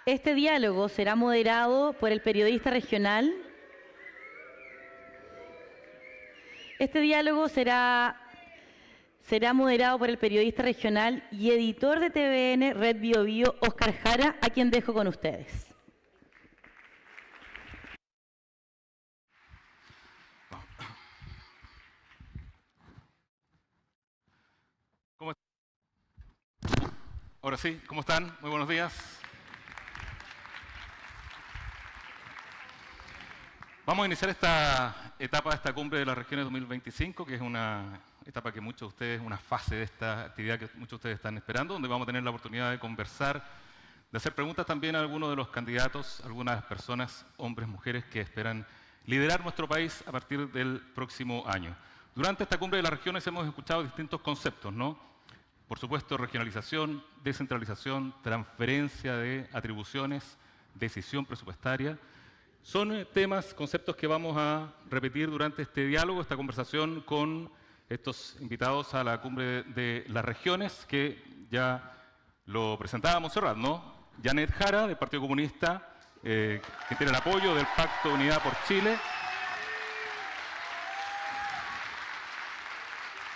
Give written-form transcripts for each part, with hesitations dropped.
Este diálogo será moderado por el periodista regional. Este diálogo será moderado por el periodista regional y editor de TVN Red Biobío, Óscar Jara, a quien dejo con ustedes. Ahora sí, ¿cómo están? Muy buenos días. Vamos a iniciar esta etapa de esta cumbre de las regiones 2025, que es una etapa que muchos de ustedes, una fase de esta actividad que muchos de ustedes están esperando, donde vamos a tener la oportunidad de conversar, de hacer preguntas también a algunos de los candidatos, algunas personas, hombres, mujeres, que esperan liderar nuestro país a partir del próximo año. Durante esta cumbre de las regiones hemos escuchado distintos conceptos, ¿no? Por supuesto, regionalización, descentralización, transferencia de atribuciones, decisión presupuestaria. Son temas, conceptos que vamos a repetir durante este diálogo, esta conversación con estos invitados a la cumbre de las regiones, que ya lo presentaba Montserrat, ¿no? Janet Jara, del Partido Comunista, que tiene el apoyo del Pacto Unidad por Chile.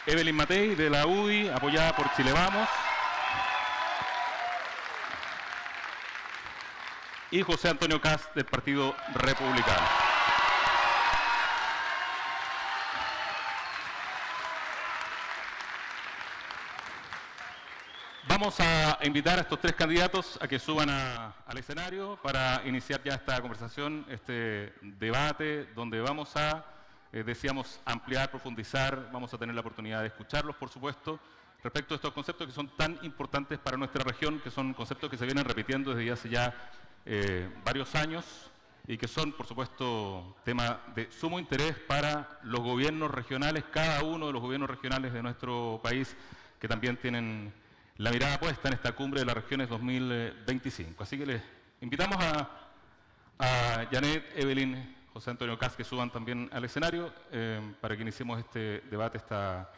Evelyn Matei, de la UDI, apoyada por Chile Vamos. Y José Antonio Kast, del Partido Republicano. Vamos a invitar a estos tres candidatos a que suban al escenario para iniciar ya esta conversación, este debate, donde vamos a, decíamos, ampliar, profundizar, vamos a tener la oportunidad de escucharlos, por supuesto, respecto a estos conceptos que son tan importantes para nuestra región, que son conceptos que se vienen repitiendo desde hace ya varios años y que son, por supuesto, tema de sumo interés para los gobiernos regionales, cada uno de los gobiernos regionales de nuestro país, que también tienen la mirada puesta en esta cumbre de las regiones 2025. Así que les invitamos a Janet, Evelyn, José Antonio Kast, que suban también al escenario para que iniciemos este debate, esta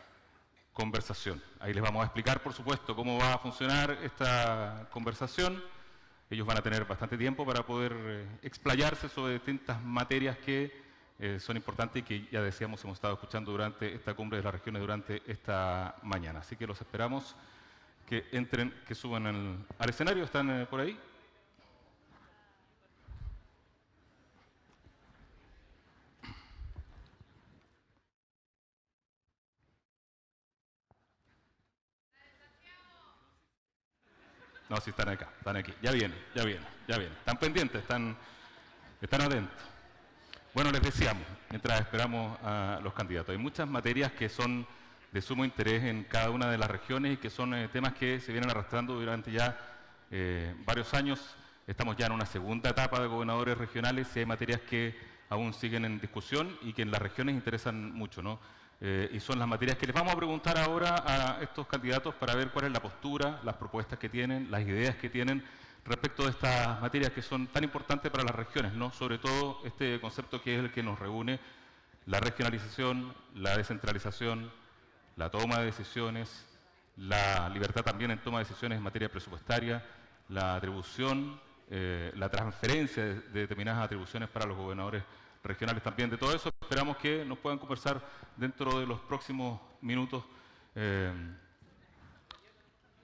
conversación. Ahí les vamos a explicar, por supuesto, cómo va a funcionar esta conversación. Ellos van a tener bastante tiempo para poder explayarse sobre distintas materias que son importantes y que, ya decíamos, hemos estado escuchando durante esta cumbre de las regiones durante esta mañana. Así que los esperamos que entren, que suban al escenario. ¿Están por ahí? No, sí están acá, están aquí. Ya vienen, ya vienen, ya vienen. Están pendientes, están atentos. Bueno, les decíamos, mientras esperamos a los candidatos, hay muchas materias que son de sumo interés en cada una de las regiones y que son temas que se vienen arrastrando durante ya varios años. Estamos ya en una segunda etapa de gobernadores regionales y hay materias que aún siguen en discusión y que en las regiones interesan mucho, ¿no? Y son las materias que les vamos a preguntar ahora a estos candidatos para ver cuál es la postura, las propuestas que tienen, las ideas que tienen respecto de estas materias que son tan importantes para las regiones, ¿no? Sobre todo este concepto que es el que nos reúne, la regionalización, la descentralización, la toma de decisiones, la libertad también en toma de decisiones en materia presupuestaria, la atribución, la transferencia de determinadas atribuciones para los gobernadores regionales también. De todo eso esperamos que nos puedan conversar dentro de los próximos minutos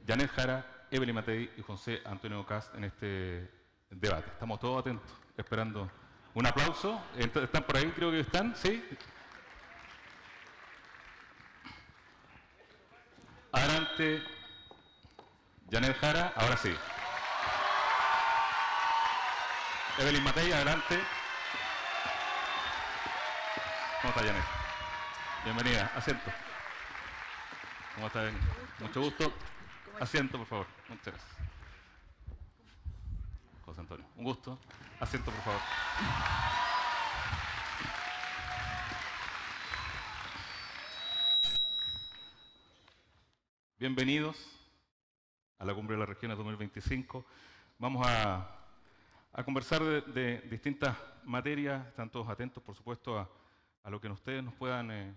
Janet Jara, Evelyn Matei y José Antonio Kast en este debate. Estamos todos atentos, esperando un aplauso. ¿Están por ahí? Creo que están, ¿sí? Adelante, Janet Jara, ahora sí. Evelyn Matei, adelante. ¿Cómo está, Janet? Bienvenida, asiento. ¿Cómo está? Mucho gusto. Asiento, por favor. Muchas gracias. José Antonio, un gusto. Asiento, por favor. Bienvenidos a la Cumbre de las Regiones 2025. Vamos a conversar de distintas materias. Están todos atentos, por supuesto, a lo que ustedes nos puedan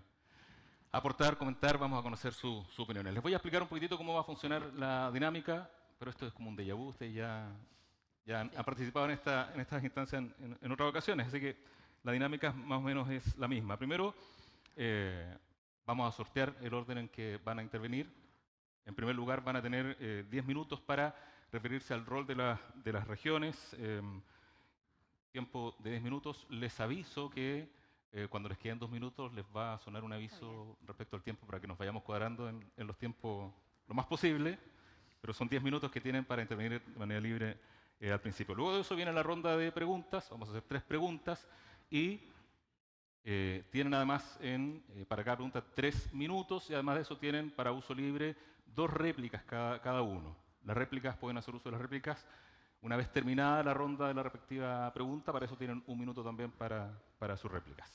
aportar, comentar. Vamos a conocer sus opiniones. Les voy a explicar un poquitito cómo va a funcionar la dinámica, pero esto es como un déjà vu. Ustedes ya Ya han participado en estas instancias en otras ocasiones, así que la dinámica más o menos es la misma. Primero, vamos a sortear el orden en que van a intervenir. En primer lugar, van a tener 10 minutos para referirse al rol de las regiones. Tiempo de 10 minutos. Les aviso que cuando les queden 2 minutos les va a sonar un aviso respecto al tiempo para que nos vayamos cuadrando en los tiempos lo más posible, pero son 10 minutos que tienen para intervenir de manera libre al principio. Luego de eso viene la ronda de preguntas. Vamos a hacer 3 preguntas y tienen además para cada pregunta 3 minutos y además de eso tienen para uso libre 2 réplicas cada uno. Las réplicas pueden hacer uso de las réplicas una vez terminada la ronda de la respectiva pregunta. Para eso tienen 1 minuto también para sus réplicas.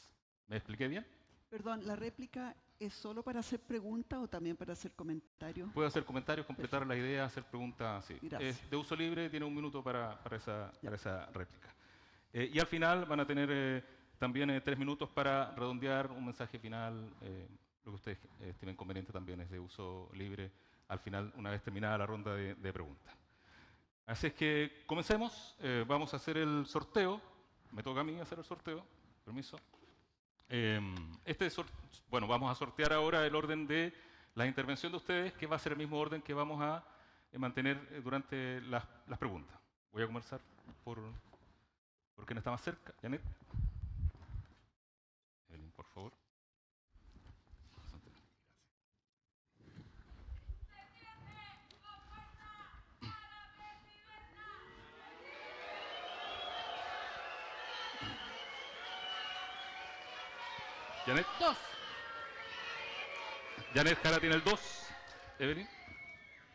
¿Me expliqué bien? Perdón, ¿la réplica es solo para hacer preguntas o también para hacer comentarios? Puede hacer comentarios, completar la idea, hacer preguntas, sí. Es de uso libre, tiene 1 minuto para esa réplica. Y al final van a tener también 3 minutos para redondear un mensaje final. Lo que ustedes estimen conveniente también es de uso libre al final, una vez terminada la ronda de preguntas. Así es que comencemos. Vamos a hacer el sorteo. Me toca a mí hacer el sorteo. Permiso. Bueno, vamos a sortear ahora el orden de la intervención de ustedes, que va a ser el mismo orden que vamos a mantener durante las preguntas. Voy a comenzar por quien está más cerca. Janet. Evelyn, por favor. Janet. 2. Janet Jara tiene el 2. Evelyn.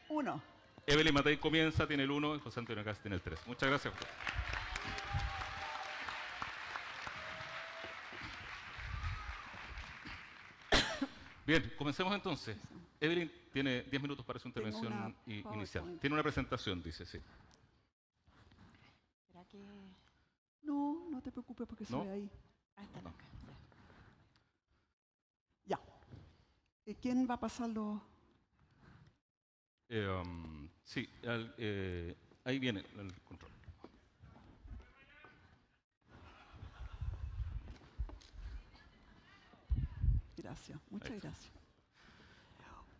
1. Evelyn Matei comienza, tiene el 1 y José Antonio Cas tiene el 3. Muchas gracias. Bien, comencemos entonces. Evelyn tiene 10 minutos para su intervención inicial. Tiene una presentación, dice, sí. ¿Será que...? No, no te preocupes porque se ve ahí. Ah, está acá. Ya. ¿Quién va a pasarlo? Sí, ahí viene el control. Gracias, muchas gracias.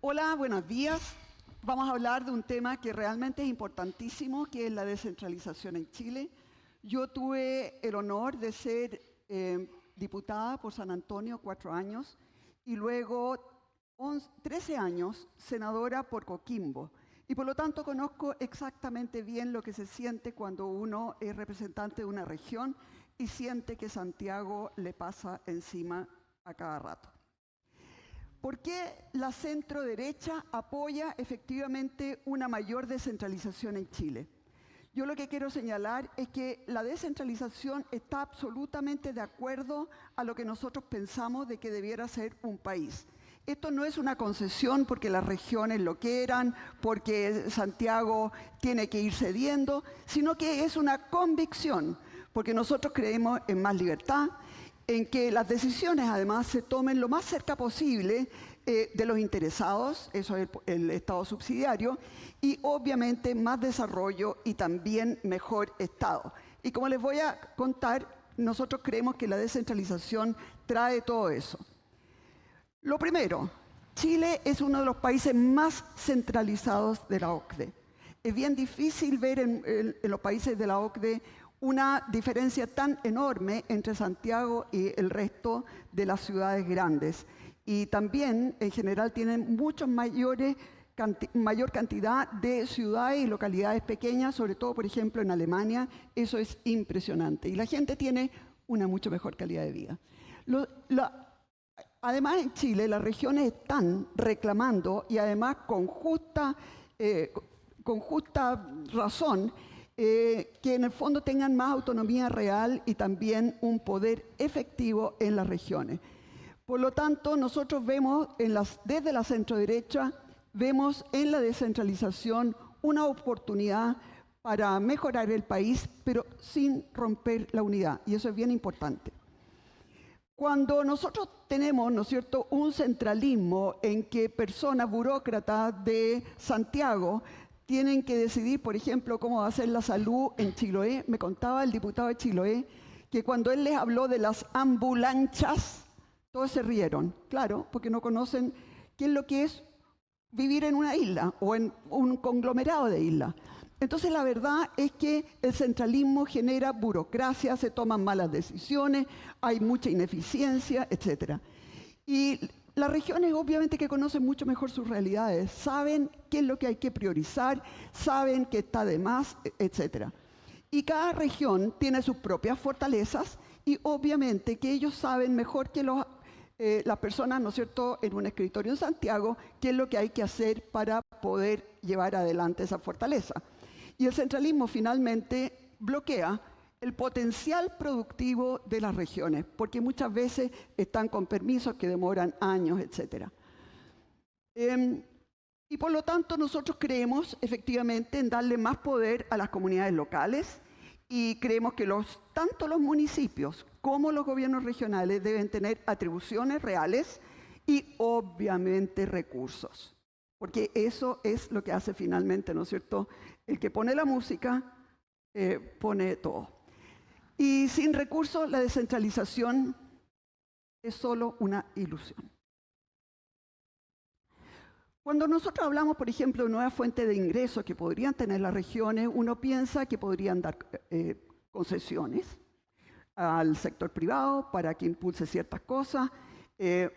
Hola, buenos días. Vamos a hablar de un tema que realmente es importantísimo, que es la descentralización en Chile. Yo tuve el honor de ser diputada por San Antonio 4 años y luego 13 años senadora por Coquimbo. Y por lo tanto conozco exactamente bien lo que se siente cuando uno es representante de una región y siente que Santiago le pasa encima a cada rato. ¿Por qué la centro-derecha apoya efectivamente una mayor descentralización en Chile? Yo lo que quiero señalar es que la descentralización está absolutamente de acuerdo a lo que nosotros pensamos de que debiera ser un país. Esto no es una concesión porque las regiones lo quieran, porque Santiago tiene que ir cediendo, sino que es una convicción, porque nosotros creemos en más libertad, en que las decisiones además se tomen lo más cerca posible de los interesados, eso es el Estado subsidiario, y obviamente más desarrollo y también mejor Estado. Y como les voy a contar, nosotros creemos que la descentralización trae todo eso. Lo primero, Chile es uno de los países más centralizados de la OCDE. Es bien difícil ver en los países de la OCDE una diferencia tan enorme entre Santiago y el resto de las ciudades grandes. Y también, en general, tienen mayor cantidad de ciudades y localidades pequeñas, sobre todo, por ejemplo, en Alemania. Eso es impresionante. Y la gente tiene una mucho mejor calidad de vida. Además, en Chile, las regiones están reclamando, y además con justa razón, que en el fondo tengan más autonomía real y también un poder efectivo en las regiones. Por lo tanto, nosotros vemos desde la centroderecha, vemos en la descentralización una oportunidad para mejorar el país, pero sin romper la unidad, y eso es bien importante. Cuando nosotros tenemos, ¿no es cierto?, un centralismo en que personas burócratas de Santiago tienen que decidir, por ejemplo, cómo va a ser la salud en Chiloé. Me contaba el diputado de Chiloé que cuando él les habló de las ambulanchas, todos se rieron, claro, porque no conocen qué es lo que es vivir en una isla o en un conglomerado de islas. Entonces la verdad es que el centralismo genera burocracia, se toman malas decisiones, hay mucha ineficiencia, etc. Y las regiones obviamente que conocen mucho mejor sus realidades, saben qué es lo que hay que priorizar, saben qué está de más, etc. Y cada región tiene sus propias fortalezas y obviamente que ellos saben mejor que las personas, ¿no es cierto?, en un escritorio en Santiago, qué es lo que hay que hacer para poder llevar adelante esa fortaleza. Y el centralismo finalmente bloquea el potencial productivo de las regiones, porque muchas veces están con permisos que demoran años, etc. Y por lo tanto nosotros creemos efectivamente en darle más poder a las comunidades locales y creemos que tanto los municipios como los gobiernos regionales deben tener atribuciones reales y obviamente recursos. Porque eso es lo que hace finalmente, ¿no es cierto? El que pone la música, pone todo. Y sin recursos, la descentralización es solo una ilusión. Cuando nosotros hablamos, por ejemplo, de nuevas fuentes de ingresos que podrían tener las regiones, uno piensa que podrían dar concesiones al sector privado para que impulse ciertas cosas.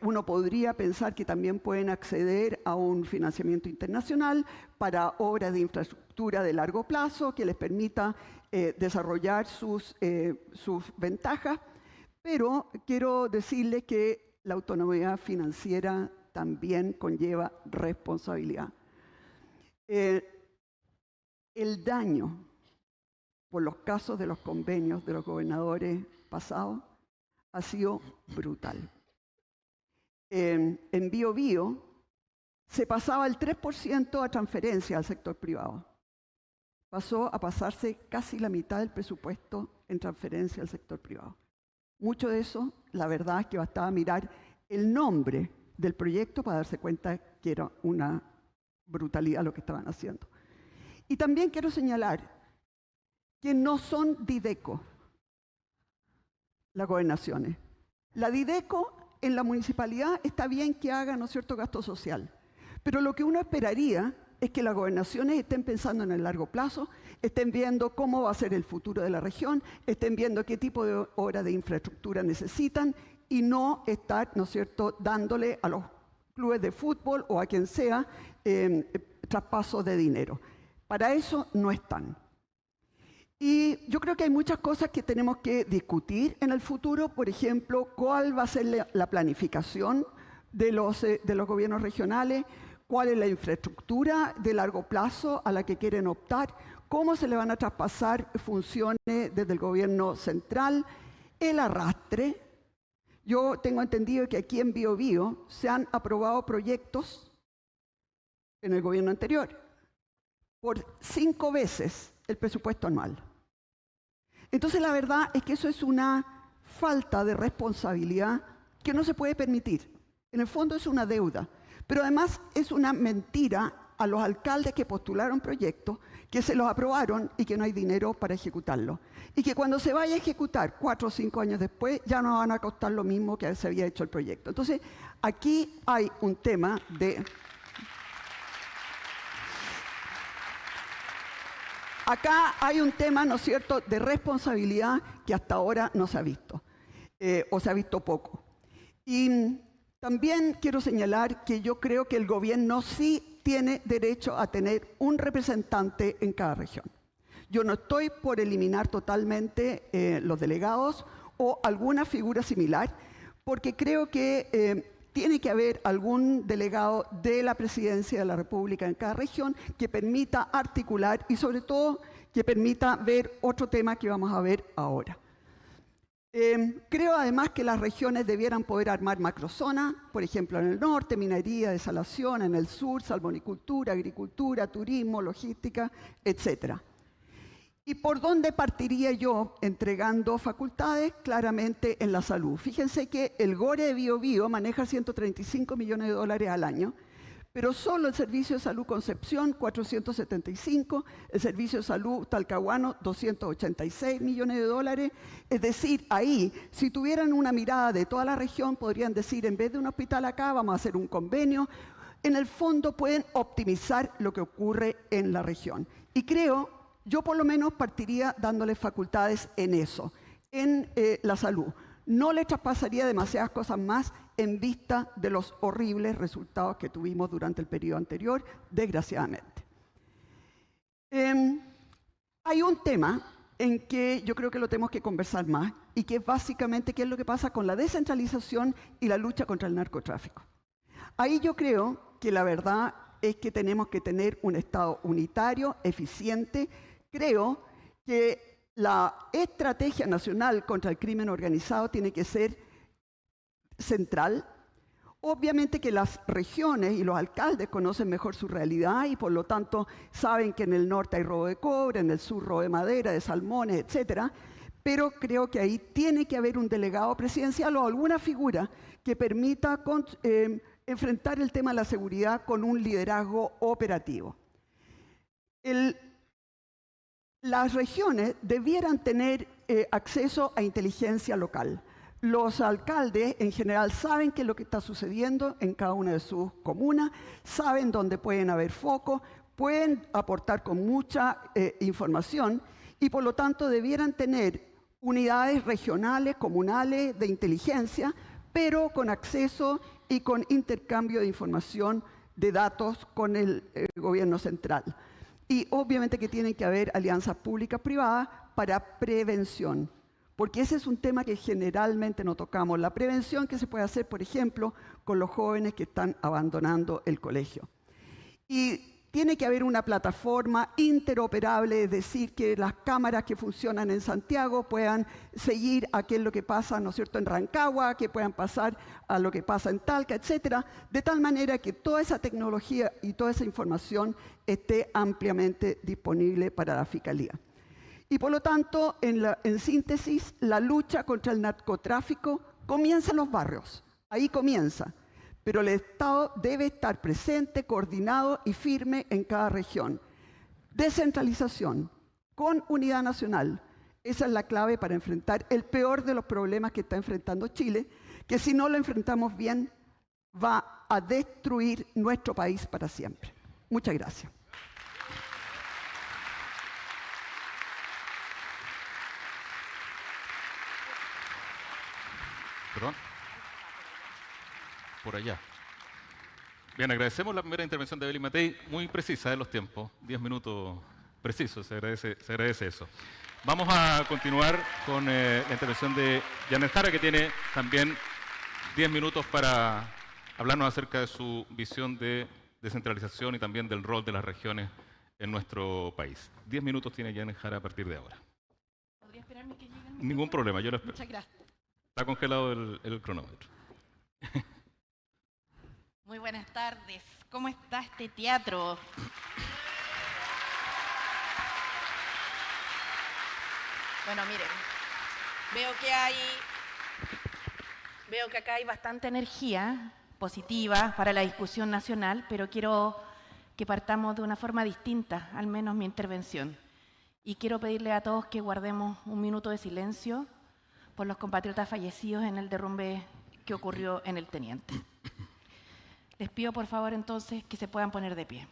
Uno podría pensar que también pueden acceder a un financiamiento internacional para obras de infraestructura de largo plazo que les permita desarrollar sus ventajas, pero quiero decirles que la autonomía financiera también conlleva responsabilidad. El daño por los casos de los convenios de los gobernadores pasados ha sido brutal. En Biobío se pasaba el 3% a transferencia al sector privado. Pasó a pasarse casi la mitad del presupuesto en transferencia al sector privado. Mucho de eso, la verdad es que bastaba mirar el nombre del proyecto para darse cuenta que era una brutalidad lo que estaban haciendo. Y también quiero señalar que no son Dideco las gobernaciones. La Dideco en la municipalidad está bien que haga, ¿no es cierto?, gasto social. Pero lo que uno esperaría es que las gobernaciones estén pensando en el largo plazo, estén viendo cómo va a ser el futuro de la región, estén viendo qué tipo de obras de infraestructura necesitan y no estar, ¿no es cierto?, dándole a los clubes de fútbol o a quien sea traspasos de dinero. Para eso no están. Y yo creo que hay muchas cosas que tenemos que discutir en el futuro. Por ejemplo, cuál va a ser la planificación de los gobiernos regionales, cuál es la infraestructura de largo plazo a la que quieren optar, cómo se le van a traspasar funciones desde el gobierno central, el arrastre. Yo tengo entendido que aquí en Biobío se han aprobado proyectos en el gobierno anterior por 5 veces el presupuesto anual. Entonces la verdad es que eso es una falta de responsabilidad que no se puede permitir. En el fondo es una deuda, pero además es una mentira a los alcaldes que postularon proyectos, que se los aprobaron y que no hay dinero para ejecutarlos. Y que cuando se vaya a ejecutar 4 o 5 años después ya no van a costar lo mismo que se había hecho el proyecto. Entonces aquí hay un tema de... Acá hay un tema, ¿no es cierto?, de responsabilidad que hasta ahora no se ha visto, o se ha visto poco. Y también quiero señalar que yo creo que el gobierno sí tiene derecho a tener un representante en cada región. Yo no estoy por eliminar totalmente los delegados o alguna figura similar, porque creo que tiene que haber algún delegado de la Presidencia de la República en cada región que permita articular y sobre todo que permita ver otro tema que vamos a ver ahora. Creo además que las regiones debieran poder armar macrozonas, por ejemplo en el norte, minería, desalación, en el sur, salmonicultura, agricultura, turismo, logística, etc. ¿Y por dónde partiría yo entregando facultades? Claramente en la salud. Fíjense que el GORE de Biobío maneja $135 millones al año, pero solo el Servicio de Salud Concepción, 475, el Servicio de Salud Talcahuano, 286 millones de dólares. Es decir, ahí, si tuvieran una mirada de toda la región, podrían decir, en vez de un hospital acá, vamos a hacer un convenio. En el fondo pueden optimizar lo que ocurre en la región. Y creo, yo por lo menos partiría dándoles facultades en eso, en la salud. No le traspasaría demasiadas cosas más en vista de los horribles resultados que tuvimos durante el periodo anterior, desgraciadamente. Hay un tema en que yo creo que lo tenemos que conversar más y que es básicamente qué es lo que pasa con la descentralización y la lucha contra el narcotráfico. Ahí yo creo que la verdad es que tenemos que tener un Estado unitario, eficiente. Creo que la estrategia nacional contra el crimen organizado tiene que ser central. Obviamente que las regiones y los alcaldes conocen mejor su realidad y por lo tanto saben que en el norte hay robo de cobre, en el sur robo de madera, de salmones, etcétera. Pero creo que ahí tiene que haber un delegado presidencial o alguna figura que permita enfrentar el tema de la seguridad con un liderazgo operativo. Las regiones debieran tener acceso a inteligencia local. Los alcaldes en general saben qué es lo que está sucediendo en cada una de sus comunas, saben dónde pueden haber focos, pueden aportar con mucha información y por lo tanto debieran tener unidades regionales, comunales de inteligencia, pero con acceso y con intercambio de información de datos con el gobierno central. Y obviamente que tienen que haber alianzas públicas-privadas para prevención, porque ese es un tema que generalmente no tocamos. La prevención que se puede hacer, por ejemplo, con los jóvenes que están abandonando el colegio. Y tiene que haber una plataforma interoperable, es decir, que las cámaras que funcionan en Santiago puedan seguir a qué es lo que pasa, ¿no es cierto?, en Rancagua, que puedan pasar a lo que pasa en Talca, etcétera, de tal manera que toda esa tecnología y toda esa información esté ampliamente disponible para la Fiscalía. Y por lo tanto, en síntesis, la lucha contra el narcotráfico comienza en los barrios, ahí comienza. Pero el Estado debe estar presente, coordinado y firme en cada región. Descentralización con unidad nacional. Esa es la clave para enfrentar el peor de los problemas que está enfrentando Chile, que si no lo enfrentamos bien, va a destruir nuestro país para siempre. Muchas gracias. ¿Perdón? Por allá. Bien, agradecemos la primera intervención de Evelyn Matei, muy precisa de los tiempos, 10 minutos precisos, se agradece eso. Vamos a continuar con la intervención de Janet Jara, que tiene también 10 minutos para hablarnos acerca de su visión de descentralización y también del rol de las regiones en nuestro país. 10 minutos tiene Janet Jara a partir de ahora. ¿Podría esperarme que lleguen? Ningún problema, yo lo espero. Muchas gracias. Está congelado el cronómetro. Muy buenas tardes. ¿Cómo está este teatro? Bueno, miren, veo que acá hay bastante energía positiva para la discusión nacional, pero quiero que partamos de una forma distinta, al menos mi intervención. Y quiero pedirle a todos que guardemos un minuto de silencio por los compatriotas fallecidos en el derrumbe que ocurrió en el Teniente. Les pido por favor entonces que se puedan poner de pie.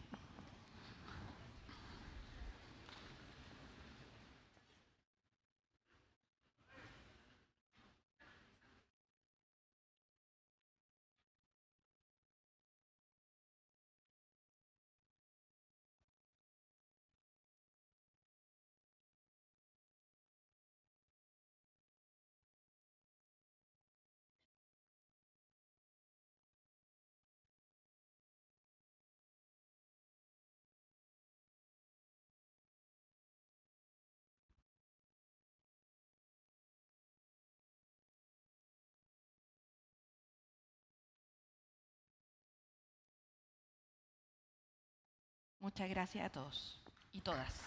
Muchas gracias a todos y todas.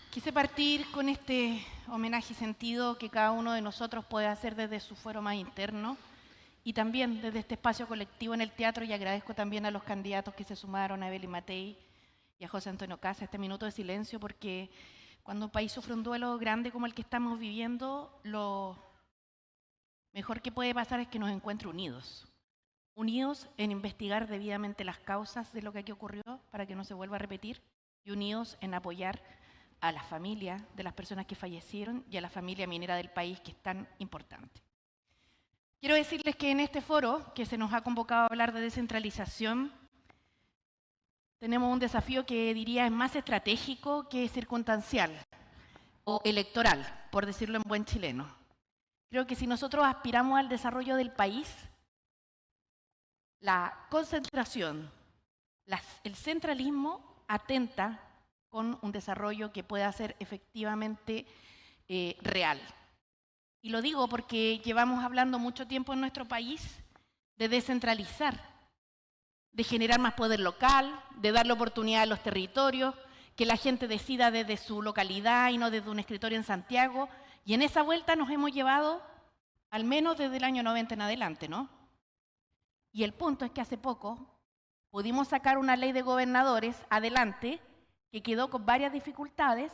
Quise partir con este homenaje sentido que cada uno de nosotros puede hacer desde su fuero más interno y también desde este espacio colectivo en el teatro, y agradezco también a los candidatos que se sumaron, a Evelyn Matei y a José Antonio Casa, este minuto de silencio, porque cuando un país sufre un duelo grande como el que estamos viviendo, lo mejor que puede pasar es que nos encuentre unidos. Unidos en investigar debidamente las causas de lo que aquí ocurrió para que no se vuelva a repetir, y unidos en apoyar a la familia de las personas que fallecieron y a la familia minera del país, que es tan importante. Quiero decirles que en este foro, que se nos ha convocado a hablar de descentralización, tenemos un desafío que diría es más estratégico que circunstancial o electoral, por decirlo en buen chileno. Creo que si nosotros aspiramos al desarrollo del país, la concentración, el centralismo atenta con un desarrollo que pueda ser efectivamente real. Y lo digo porque llevamos hablando mucho tiempo en nuestro país de descentralizar, de generar más poder local, de darle oportunidad a los territorios, que la gente decida desde su localidad y no desde un escritorio en Santiago. Y en esa vuelta nos hemos llevado al menos desde el año 90 en adelante, ¿no? Y el punto es que hace poco pudimos sacar una ley de gobernadores adelante que quedó con varias dificultades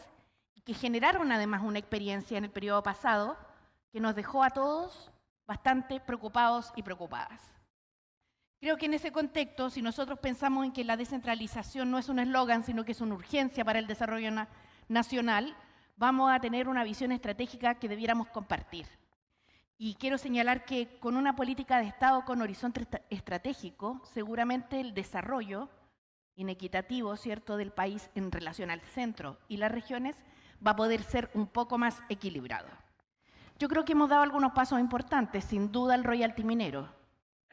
y que generaron además una experiencia en el periodo pasado que nos dejó a todos bastante preocupados y preocupadas. Creo que en ese contexto, si nosotros pensamos en que la descentralización no es un eslogan, sino que es una urgencia para el desarrollo nacional, vamos a tener una visión estratégica que debiéramos compartir. Y quiero señalar que con una política de Estado con horizonte estratégico, seguramente el desarrollo inequitativo, ¿cierto?, del país en relación al centro y las regiones va a poder ser un poco más equilibrado. Yo creo que hemos dado algunos pasos importantes, sin duda el royalty minero,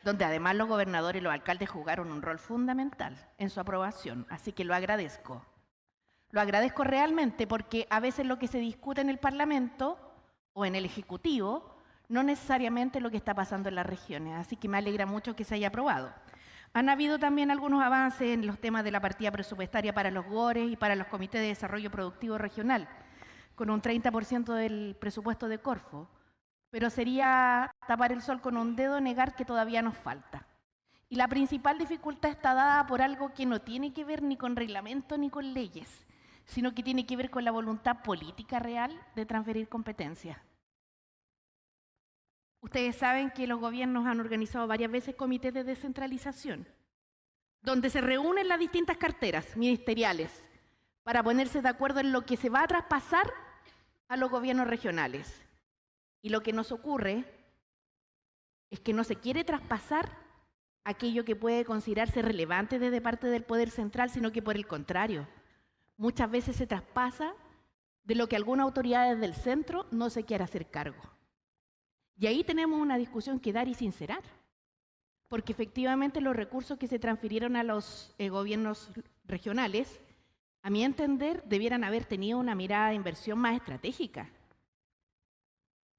donde además los gobernadores y los alcaldes jugaron un rol fundamental en su aprobación, así que lo agradezco. Lo agradezco realmente porque a veces lo que se discute en el Parlamento o en el Ejecutivo no necesariamente es lo que está pasando en las regiones, así que me alegra mucho que se haya aprobado. Han habido también algunos avances en los temas de la partida presupuestaria para los GORES y para los comités de desarrollo productivo regional, con un 30% del presupuesto de Corfo, pero sería tapar el sol con un dedo negar que todavía nos falta. Y la principal dificultad está dada por algo que no tiene que ver ni con reglamento ni con leyes, sino que tiene que ver con la voluntad política real de transferir competencias. Ustedes saben que los gobiernos han organizado varias veces comités de descentralización, donde se reúnen las distintas carteras ministeriales para ponerse de acuerdo en lo que se va a traspasar a los gobiernos regionales. Y lo que nos ocurre es que no se quiere traspasar aquello que puede considerarse relevante desde parte del poder central, sino que por el contrario, muchas veces se traspasa de lo que algunas autoridades del centro no se quiere hacer cargo. Y ahí tenemos una discusión que dar y sincerar, porque efectivamente los recursos que se transfirieron a los gobiernos regionales, a mi entender, debieran haber tenido una mirada de inversión más estratégica,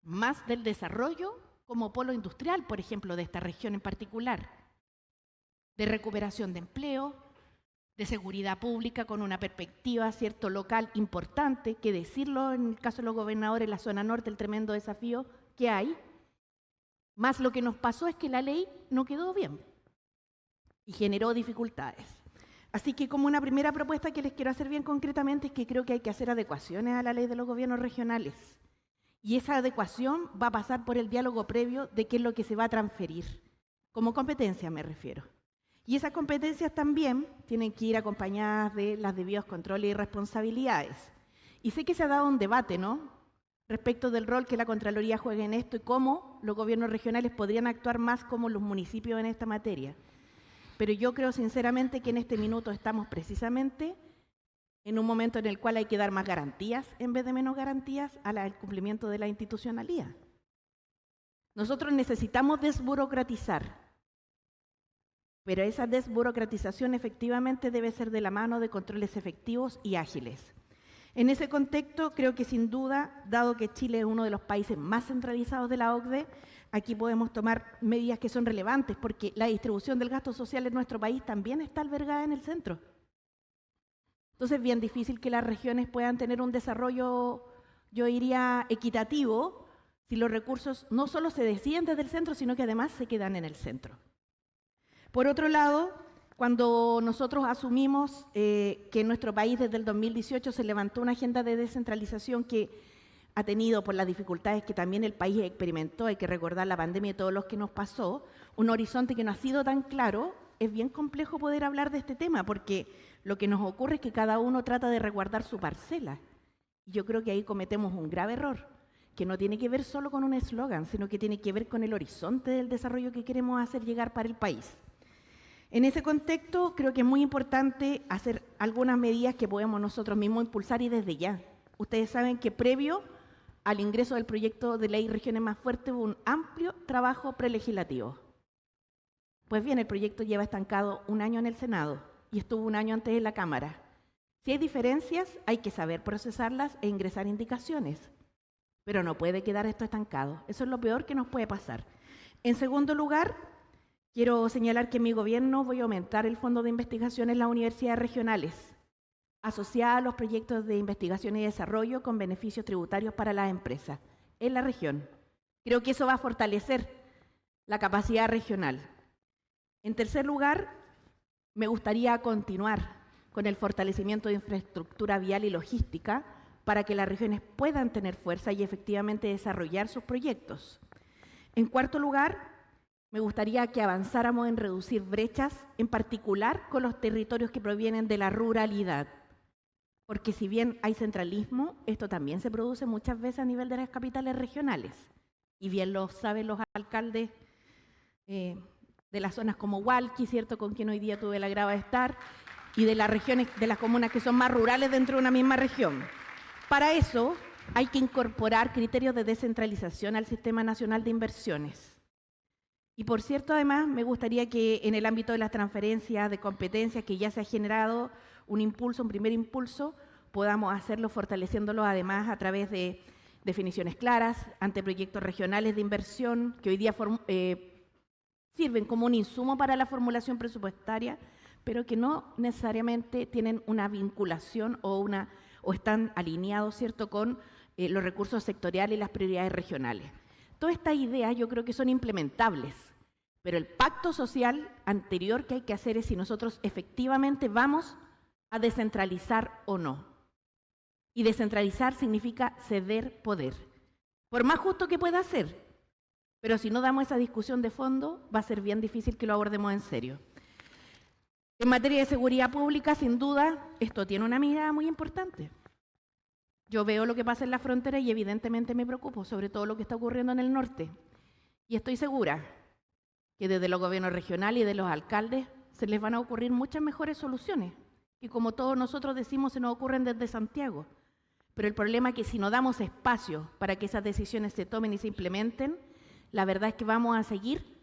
más del desarrollo como polo industrial, por ejemplo, de esta región en particular, de recuperación de empleo, de seguridad pública con una perspectiva, cierto, local importante, que decirlo en el caso de los gobernadores en la zona norte, el tremendo desafío que hay. Más lo que nos pasó es que la ley no quedó bien y generó dificultades. Así que como una primera propuesta que les quiero hacer bien concretamente es que creo que hay que hacer adecuaciones a la ley de los gobiernos regionales. Y esa adecuación va a pasar por el diálogo previo de qué es lo que se va a transferir. Como competencia me refiero. Y esas competencias también tienen que ir acompañadas de las debidos controles y responsabilidades. Y sé que se ha dado un debate, ¿no?, respecto del rol que la Contraloría juega en esto y cómo los gobiernos regionales podrían actuar más como los municipios en esta materia. Pero yo creo sinceramente que en este minuto estamos precisamente en un momento en el cual hay que dar más garantías en vez de menos garantías al cumplimiento de la institucionalidad. Nosotros necesitamos desburocratizar, pero esa desburocratización efectivamente debe ser de la mano de controles efectivos y ágiles. En ese contexto, creo que sin duda, dado que Chile es uno de los países más centralizados de la OCDE, aquí podemos tomar medidas que son relevantes, porque la distribución del gasto social en nuestro país también está albergada en el centro. Entonces es bien difícil que las regiones puedan tener un desarrollo, yo diría, equitativo, si los recursos no solo se deciden desde el centro, sino que además se quedan en el centro. Por otro lado, cuando nosotros asumimos que en nuestro país desde el 2018 se levantó una agenda de descentralización que ha tenido, por las dificultades que también el país experimentó, hay que recordar la pandemia y todo lo que nos pasó, un horizonte que no ha sido tan claro, es bien complejo poder hablar de este tema, porque lo que nos ocurre es que cada uno trata de resguardar su parcela. Y yo creo que ahí cometemos un grave error, que no tiene que ver solo con un eslogan, sino que tiene que ver con el horizonte del desarrollo que queremos hacer llegar para el país. En ese contexto, creo que es muy importante hacer algunas medidas que podemos nosotros mismos impulsar y desde ya. Ustedes saben que previo al ingreso del proyecto de ley Regiones Más Fuertes hubo un amplio trabajo prelegislativo. Pues bien, el proyecto lleva estancado 1 año en el Senado y estuvo 1 año antes en la Cámara. Si hay diferencias, hay que saber procesarlas e ingresar indicaciones. Pero no puede quedar esto estancado. Eso es lo peor que nos puede pasar. En segundo lugar, quiero señalar que en mi gobierno voy a aumentar el fondo de investigación en las universidades regionales, asociada a los proyectos de investigación y desarrollo con beneficios tributarios para las empresas en la región. Creo que eso va a fortalecer la capacidad regional. En tercer lugar, me gustaría continuar con el fortalecimiento de infraestructura vial y logística para que las regiones puedan tener fuerza y efectivamente desarrollar sus proyectos. En cuarto lugar, me gustaría que avanzáramos en reducir brechas, en particular con los territorios que provienen de la ruralidad. Porque si bien hay centralismo, esto también se produce muchas veces a nivel de las capitales regionales. Y bien lo saben los alcaldes de las zonas como Hualqui, ¿cierto?, con quien hoy día tuve el agrado de estar, y de las regiones, de las comunas que son más rurales dentro de una misma región. Para eso hay que incorporar criterios de descentralización al Sistema Nacional de Inversiones. Y por cierto, además, me gustaría que en el ámbito de las transferencias de competencias que ya se ha generado un impulso, un primer impulso, podamos hacerlo fortaleciéndolo además a través de definiciones claras, anteproyectos regionales de inversión que hoy día sirven como un insumo para la formulación presupuestaria, pero que no necesariamente tienen una vinculación o están alineados, ¿cierto?, con los recursos sectoriales y las prioridades regionales. Todas estas ideas yo creo que son implementables, pero el pacto social anterior que hay que hacer es si nosotros efectivamente vamos a descentralizar o no. Y descentralizar significa ceder poder, por más justo que pueda ser, pero si no damos esa discusión de fondo, va a ser bien difícil que lo abordemos en serio. En materia de seguridad pública, sin duda, esto tiene una mirada muy importante. Yo veo lo que pasa en la frontera y evidentemente me preocupo, sobre todo lo que está ocurriendo en el norte. Y estoy segura que desde los gobiernos regionales y de los alcaldes se les van a ocurrir muchas mejores soluciones, que como todos nosotros decimos se nos ocurren desde Santiago. Pero el problema es que si no damos espacio para que esas decisiones se tomen y se implementen, la verdad es que vamos a seguir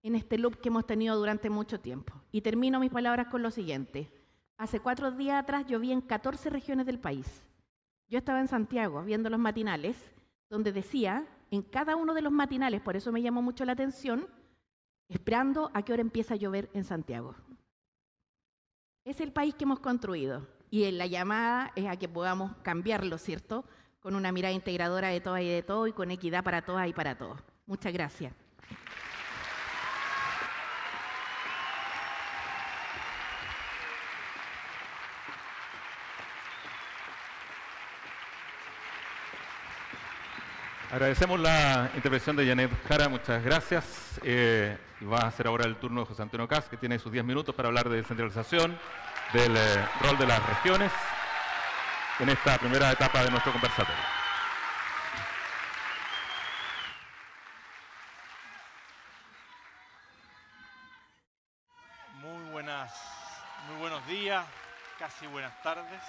en este loop que hemos tenido durante mucho tiempo. Y termino mis palabras con lo siguiente. Hace 4 días atrás yo vi en 14 regiones del país. Yo estaba en Santiago viendo los matinales, donde decía, en cada uno de los matinales, por eso me llamó mucho la atención, esperando a qué hora empieza a llover en Santiago. Es el país que hemos construido y la llamada es a que podamos cambiarlo, ¿cierto?, con una mirada integradora de todas y de todo y con equidad para todas y para todos. Muchas gracias. Agradecemos la intervención de Janet Jara, muchas gracias. Va a ser ahora el turno de José Antonio Kast, que tiene sus 10 minutos para hablar de descentralización, del rol de las regiones en esta primera etapa de nuestro conversatorio. Muy buenos días, casi buenas tardes.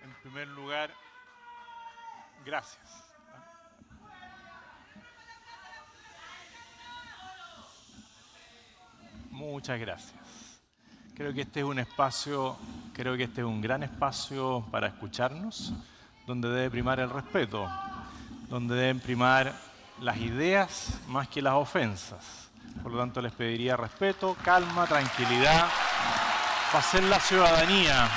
En primer lugar, gracias. Muchas gracias. Creo que este es un espacio, creo que este es un gran espacio para escucharnos, donde debe primar el respeto, donde deben primar las ideas más que las ofensas. Por lo tanto, les pediría respeto, calma, tranquilidad, para hacer la ciudadanía.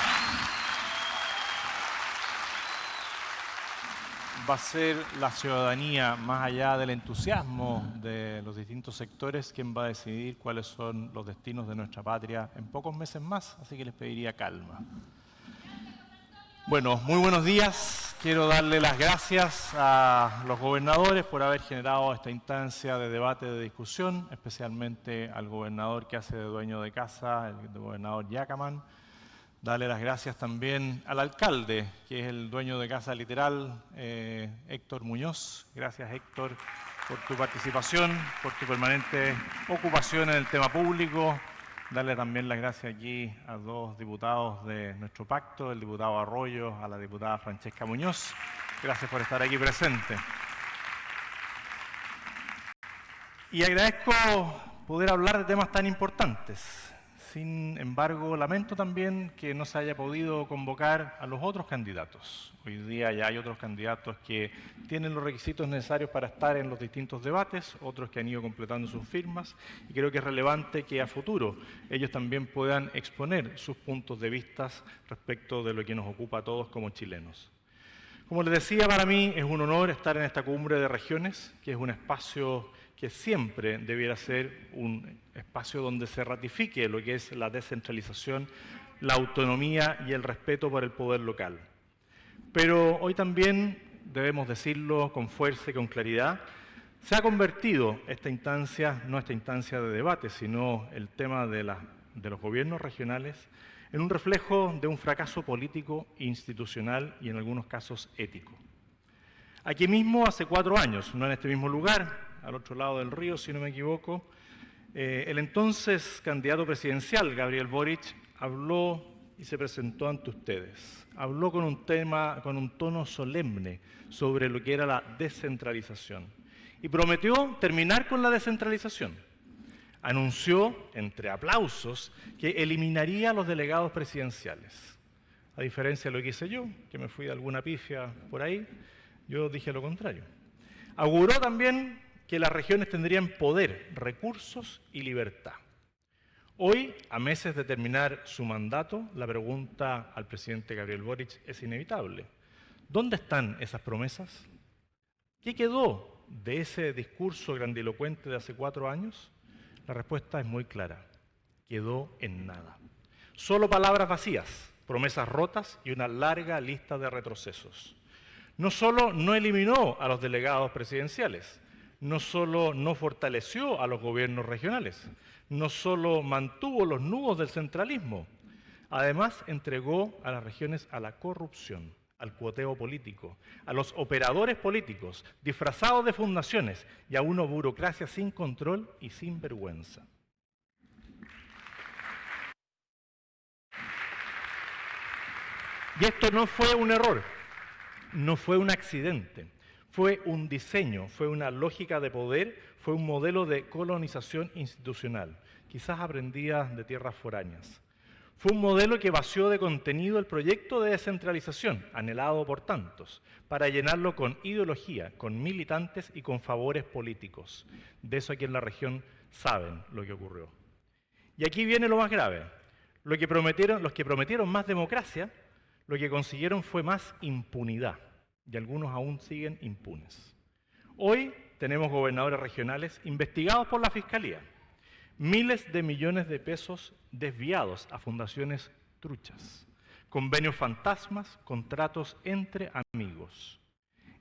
va a ser la ciudadanía, más allá del entusiasmo de los distintos sectores, quien va a decidir cuáles son los destinos de nuestra patria en pocos meses más, así que les pediría calma. Bueno, muy buenos días. Quiero darle las gracias a los gobernadores por haber generado esta instancia de debate, de discusión, especialmente al gobernador que hace de dueño de casa, el gobernador Yacaman. Darle las gracias también al alcalde, que es el dueño de casa literal, Héctor Muñoz. Gracias, Héctor, por tu participación, por tu permanente ocupación en el tema público. Darle también las gracias aquí a dos diputados de nuestro pacto, el diputado Arroyo, a la diputada Francesca Muñoz. Gracias por estar aquí presente. Y agradezco poder hablar de temas tan importantes. Sin embargo, lamento también que no se haya podido convocar a los otros candidatos. Hoy día ya hay otros candidatos que tienen los requisitos necesarios para estar en los distintos debates, otros que han ido completando sus firmas, y creo que es relevante que a futuro ellos también puedan exponer sus puntos de vista respecto de lo que nos ocupa a todos como chilenos. Como les decía, para mí es un honor estar en esta cumbre de regiones, que es un espacio que siempre debiera ser un espacio donde se ratifique lo que es la descentralización, la autonomía y el respeto por el poder local. Pero hoy también, debemos decirlo con fuerza y con claridad, se ha convertido esta instancia, no esta instancia de debate, sino el tema de los gobiernos regionales, en un reflejo de un fracaso político, institucional y en algunos casos ético. Aquí mismo, hace 4 años, no en este mismo lugar, al otro lado del río, si no me equivoco, el entonces candidato presidencial, Gabriel Boric, habló y se presentó ante ustedes. Habló con un tono solemne sobre lo que era la descentralización y prometió terminar con la descentralización. Anunció, entre aplausos, que eliminaría a los delegados presidenciales. A diferencia de lo que hice yo, que me fui de alguna pifia por ahí, yo dije lo contrario. Auguró también que las regiones tendrían poder, recursos y libertad. Hoy, a meses de terminar su mandato, la pregunta al presidente Gabriel Boric es inevitable. ¿Dónde están esas promesas? ¿Qué quedó de ese discurso grandilocuente de hace 4 años? La respuesta es muy clara. Quedó en nada. Solo palabras vacías, promesas rotas y una larga lista de retrocesos. No solo no eliminó a los delegados presidenciales, no solo no fortaleció a los gobiernos regionales, no solo mantuvo los nudos del centralismo, además entregó a las regiones a la corrupción, al cuoteo político, a los operadores políticos, disfrazados de fundaciones y a una burocracia sin control y sin vergüenza. Y esto no fue un error, no fue un accidente. Fue un diseño, fue una lógica de poder, fue un modelo de colonización institucional, quizás aprendida de tierras foráneas. Fue un modelo que vació de contenido el proyecto de descentralización, anhelado por tantos, para llenarlo con ideología, con militantes y con favores políticos. De eso aquí en la región saben lo que ocurrió. Y aquí viene lo más grave. Los que prometieron más democracia, lo que consiguieron fue más impunidad. Y algunos aún siguen impunes. Hoy tenemos gobernadores regionales investigados por la Fiscalía. Miles de millones de pesos desviados a fundaciones truchas. Convenios fantasmas, contratos entre amigos.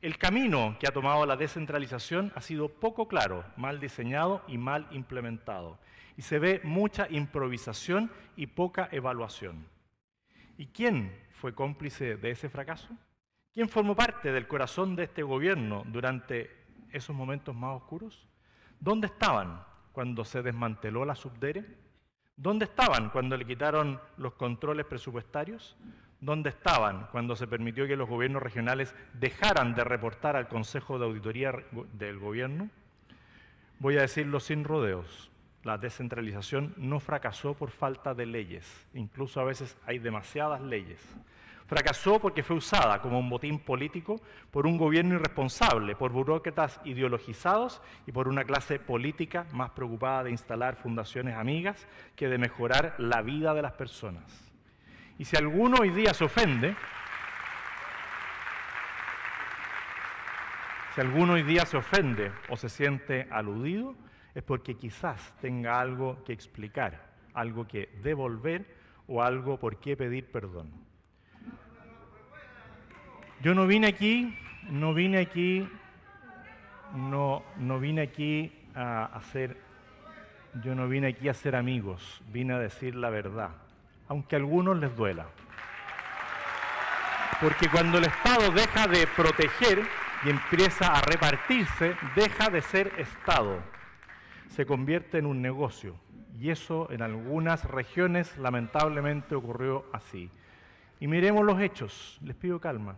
El camino que ha tomado la descentralización ha sido poco claro, mal diseñado y mal implementado. Y se ve mucha improvisación y poca evaluación. ¿Y quién fue cómplice de ese fracaso? ¿Quién formó parte del corazón de este gobierno durante esos momentos más oscuros? ¿Dónde estaban cuando se desmanteló la Subdere? ¿Dónde estaban cuando le quitaron los controles presupuestarios? ¿Dónde estaban cuando se permitió que los gobiernos regionales dejaran de reportar al Consejo de Auditoría del Gobierno? Voy a decirlo sin rodeos. La descentralización no fracasó por falta de leyes. Incluso a veces hay demasiadas leyes. Fracasó porque fue usada como un botín político por un gobierno irresponsable, por burócratas ideologizados y por una clase política más preocupada de instalar fundaciones amigas que de mejorar la vida de las personas. Y si alguno hoy día se ofende, Si alguno hoy día se ofende o se siente aludido, es porque quizás tenga algo que explicar, algo que devolver o algo por qué pedir perdón. Yo no vine aquí a hacer amigos, vine a decir la verdad, aunque a algunos les duela. Porque cuando el Estado deja de proteger y empieza a repartirse, deja de ser Estado. Se convierte en un negocio. Y eso en algunas regiones lamentablemente ocurrió así. Y miremos los hechos, les pido calma.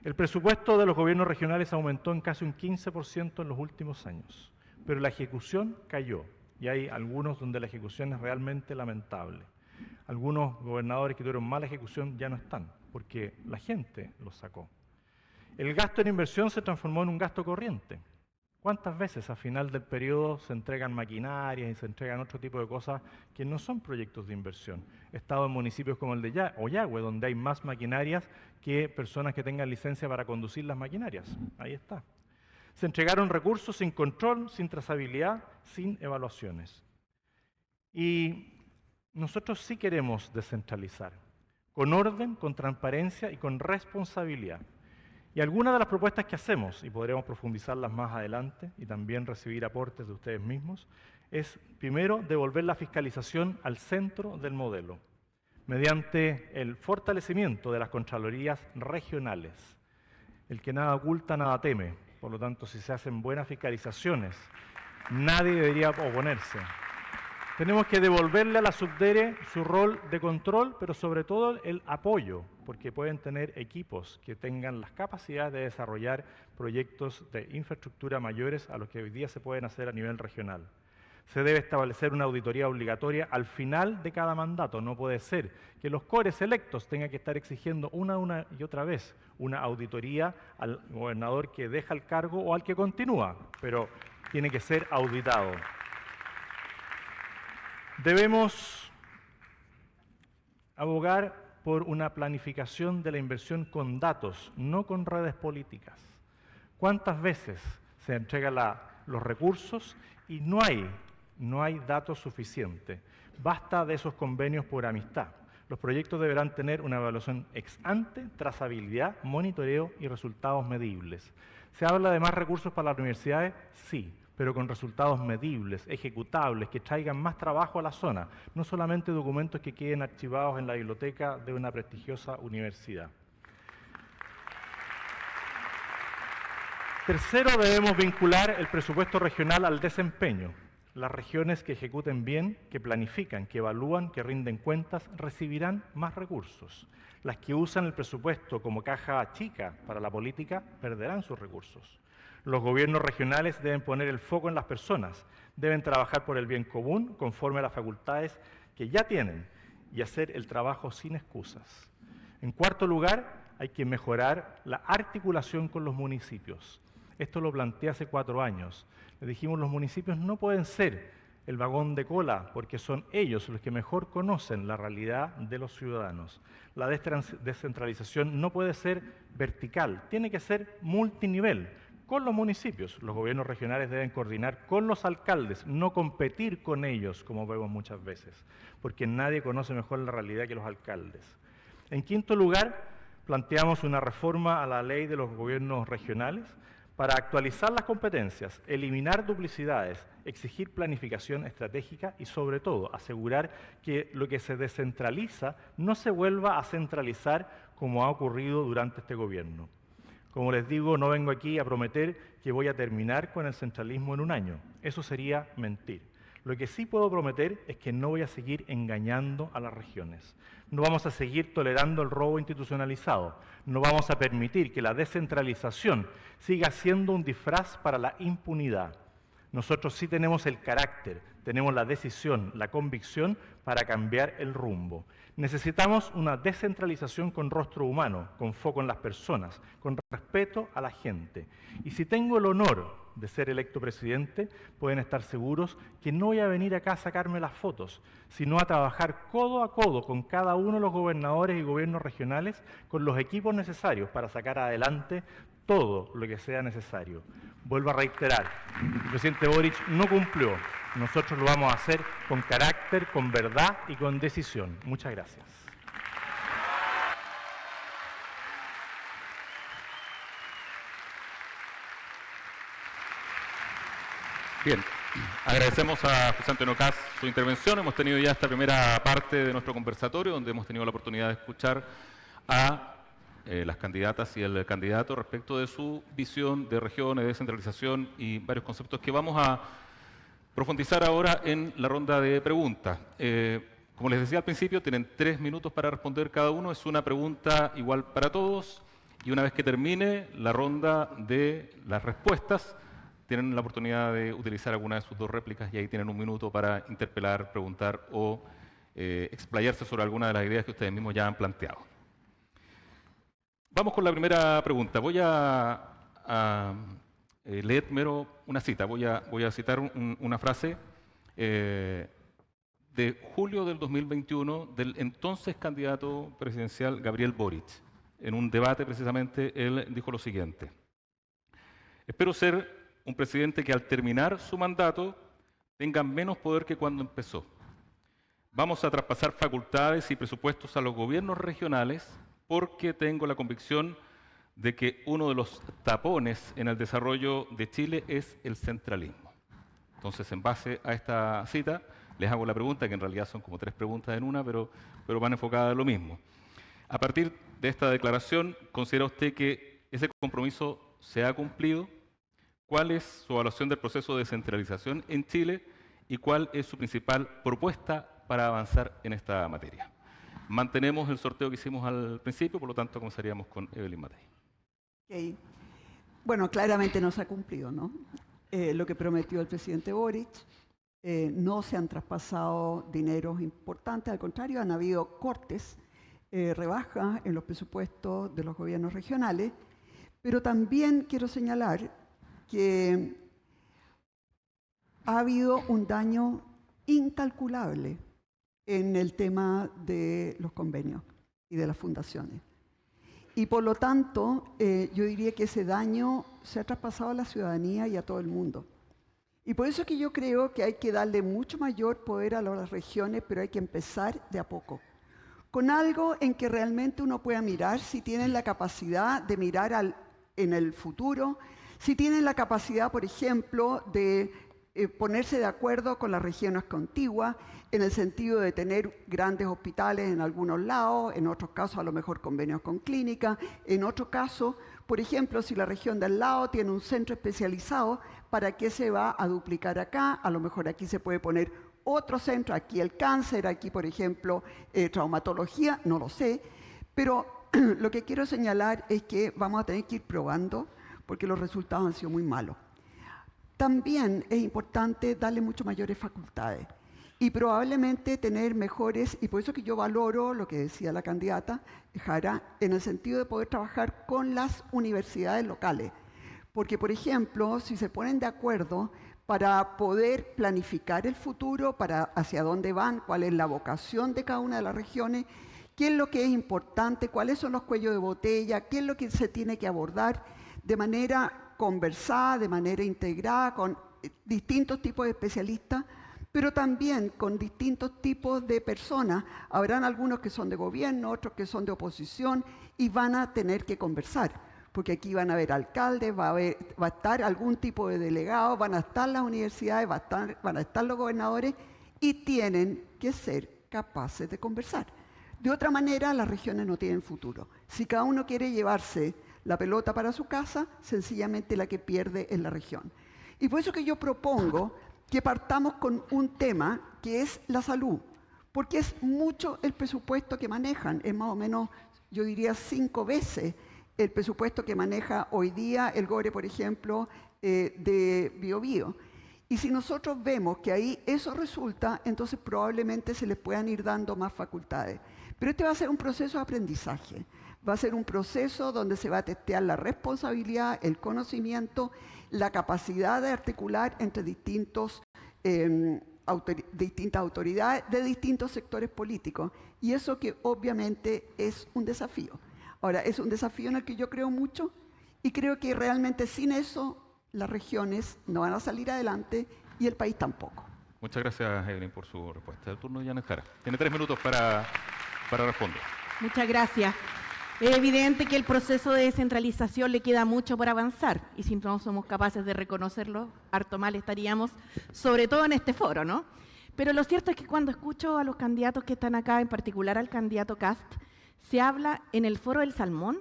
El presupuesto de los gobiernos regionales aumentó en casi un 15% en los últimos años, pero la ejecución cayó. Y hay algunos donde la ejecución es realmente lamentable. Algunos gobernadores que tuvieron mala ejecución ya no están, porque la gente los sacó. El gasto en inversión se transformó en un gasto corriente. ¿Cuántas veces a final del periodo se entregan maquinarias y se entregan otro tipo de cosas que no son proyectos de inversión? He estado en municipios como el de Ollagüe, donde hay más maquinarias que personas que tengan licencia para conducir las maquinarias. Ahí está. Se entregaron recursos sin control, sin trazabilidad, sin evaluaciones. Y nosotros sí queremos descentralizar, con orden, con transparencia y con responsabilidad. Y algunas de las propuestas que hacemos, y podremos profundizarlas más adelante y también recibir aportes de ustedes mismos, es primero devolver la fiscalización al centro del modelo, mediante el fortalecimiento de las contralorías regionales. El que nada oculta, nada teme. Por lo tanto, si se hacen buenas fiscalizaciones, nadie debería oponerse. Tenemos que devolverle a la Subdere su rol de control, pero sobre todo el apoyo, porque pueden tener equipos que tengan las capacidades de desarrollar proyectos de infraestructura mayores a los que hoy día se pueden hacer a nivel regional. Se debe establecer una auditoría obligatoria al final de cada mandato. No puede ser que los cores electos tengan que estar exigiendo una y otra vez una auditoría al gobernador que deja el cargo o al que continúa, pero tiene que ser auditado. Debemos abogar por una planificación de la inversión con datos, no con redes políticas. ¿Cuántas veces se entregan los recursos y no hay datos suficientes? Basta de esos convenios por amistad. Los proyectos deberán tener una evaluación ex ante, trazabilidad, monitoreo y resultados medibles. ¿Se habla de más recursos para las universidades? Sí, pero con resultados medibles, ejecutables, que traigan más trabajo a la zona, no solamente documentos que queden archivados en la biblioteca de una prestigiosa universidad. Tercero, debemos vincular el presupuesto regional al desempeño. Las regiones que ejecuten bien, que planifican, que evalúan, que rinden cuentas, recibirán más recursos. Las que usan el presupuesto como caja chica para la política, perderán sus recursos. Los gobiernos regionales deben poner el foco en las personas, deben trabajar por el bien común conforme a las facultades que ya tienen y hacer el trabajo sin excusas. En cuarto lugar, hay que mejorar la articulación con los municipios. Esto lo planteé hace 4 años. Le dijimos, los municipios no pueden ser el vagón de cola, porque son ellos los que mejor conocen la realidad de los ciudadanos. La descentralización no puede ser vertical, tiene que ser multinivel. Con los municipios, los gobiernos regionales deben coordinar con los alcaldes, no competir con ellos, como vemos muchas veces, porque nadie conoce mejor la realidad que los alcaldes. En quinto lugar, planteamos una reforma a la ley de los gobiernos regionales para actualizar las competencias, eliminar duplicidades, exigir planificación estratégica y, sobre todo, asegurar que lo que se descentraliza no se vuelva a centralizar como ha ocurrido durante este gobierno. Como les digo, no vengo aquí a prometer que voy a terminar con el centralismo en un año. Eso sería mentir. Lo que sí puedo prometer es que no voy a seguir engañando a las regiones. No vamos a seguir tolerando el robo institucionalizado. No vamos a permitir que la descentralización siga siendo un disfraz para la impunidad. Nosotros sí tenemos el carácter, tenemos la decisión, la convicción para cambiar el rumbo. Necesitamos una descentralización con rostro humano, con foco en las personas, con respeto a la gente. Y si tengo el honor de ser electo presidente, pueden estar seguros que no voy a venir acá a sacarme las fotos, sino a trabajar codo a codo con cada uno de los gobernadores y gobiernos regionales con los equipos necesarios para sacar adelante todo lo que sea necesario. Vuelvo a reiterar, el presidente Boric no cumplió. Nosotros lo vamos a hacer con carácter, con verdad y con decisión. Muchas gracias. Bien, agradecemos a José Antonio Kast su intervención. Hemos tenido ya esta primera parte de nuestro conversatorio, donde hemos tenido la oportunidad de escuchar a las candidatas y el candidato respecto de su visión de regiones, de descentralización y varios conceptos que vamos a profundizar ahora en la ronda de preguntas. Como les decía al principio, tienen 3 minutos para responder cada uno. Es una pregunta igual para todos y una vez que termine la ronda de las respuestas, tienen la oportunidad de utilizar alguna de sus 2 réplicas y ahí tienen 1 minuto para interpelar, preguntar o explayarse sobre alguna de las ideas que ustedes mismos ya han planteado. Vamos con la primera pregunta. Voy a leer primero una cita. Voy a citar una frase de julio del 2021 del entonces candidato presidencial Gabriel Boric. En un debate precisamente él dijo lo siguiente: espero ser un presidente que al terminar su mandato tenga menos poder que cuando empezó. Vamos a traspasar facultades y presupuestos a los gobiernos regionales porque tengo la convicción de que uno de los tapones en el desarrollo de Chile es el centralismo. Entonces, en base a esta cita, les hago la pregunta, que en realidad son como 3 preguntas en una, pero van enfocadas a lo mismo. A partir de esta declaración, ¿considera usted que ese compromiso se ha cumplido? ¿Cuál es su evaluación del proceso de descentralización en Chile y cuál es su principal propuesta para avanzar en esta materia? Mantenemos el sorteo que hicimos al principio, por lo tanto comenzaríamos con Evelyn Matei. Okay. Bueno, claramente no se ha cumplido, ¿no? Lo que prometió el presidente Boric, no se han traspasado dineros importantes, al contrario, han habido cortes, rebajas en los presupuestos de los gobiernos regionales, pero también quiero señalar que ha habido un daño incalculable en el tema de los convenios y de las fundaciones. Y por lo tanto, yo diría que ese daño se ha traspasado a la ciudadanía y a todo el mundo. Y por eso es que yo creo que hay que darle mucho mayor poder a las regiones, pero hay que empezar de a poco. Con algo en que realmente uno pueda mirar si tienen la capacidad de mirar en el futuro, si tienen la capacidad, por ejemplo, de ponerse de acuerdo con las regiones contiguas, en el sentido de tener grandes hospitales en algunos lados, en otros casos a lo mejor convenios con clínicas, en otro caso, por ejemplo, si la región del lado tiene un centro especializado, ¿para qué se va a duplicar acá? A lo mejor aquí se puede poner otro centro, aquí el cáncer, aquí por ejemplo traumatología, no lo sé, pero lo que quiero señalar es que vamos a tener que ir probando porque los resultados han sido muy malos. También es importante darle mucho mayores facultades y probablemente tener mejores, y por eso que yo valoro lo que decía la candidata Jara, en el sentido de poder trabajar con las universidades locales. Porque, por ejemplo, si se ponen de acuerdo para poder planificar el futuro, para hacia dónde van, cuál es la vocación de cada una de las regiones, qué es lo que es importante, cuáles son los cuellos de botella, qué es lo que se tiene que abordar de manera conversada, de manera integrada, con distintos tipos de especialistas, pero también con distintos tipos de personas. Habrán algunos que son de gobierno, otros que son de oposición, y van a tener que conversar, porque aquí van a haber alcaldes, va a estar algún tipo de delegado, van a estar las universidades, van a estar los gobernadores, y tienen que ser capaces de conversar. De otra manera, las regiones no tienen futuro. Si cada uno quiere llevarse la pelota para su casa, sencillamente la que pierde es la región. Y por eso que yo propongo que partamos con un tema que es la salud, porque es mucho el presupuesto que manejan, es más o menos, yo diría, 5 veces el presupuesto que maneja hoy día el GORE, por ejemplo, de Biobío. Y si nosotros vemos que ahí eso resulta, entonces probablemente se les puedan ir dando más facultades. Pero este va a ser un proceso de aprendizaje. Va a ser un proceso donde se va a testear la responsabilidad, el conocimiento, la capacidad de articular entre distintas autoridades de distintos sectores políticos. Y eso que obviamente es un desafío. Ahora, es un desafío en el que yo creo mucho y creo que realmente sin eso las regiones no van a salir adelante y el país tampoco. Muchas gracias, Evelyn, por su respuesta. El turno de Janet Jara. Tiene 3 minutos para responder. Muchas gracias. Es evidente que el proceso de descentralización le queda mucho por avanzar y si no somos capaces de reconocerlo, harto mal estaríamos, sobre todo en este foro, ¿no? Pero lo cierto es que cuando escucho a los candidatos que están acá, en particular al candidato Kast, se habla en el foro del salmón,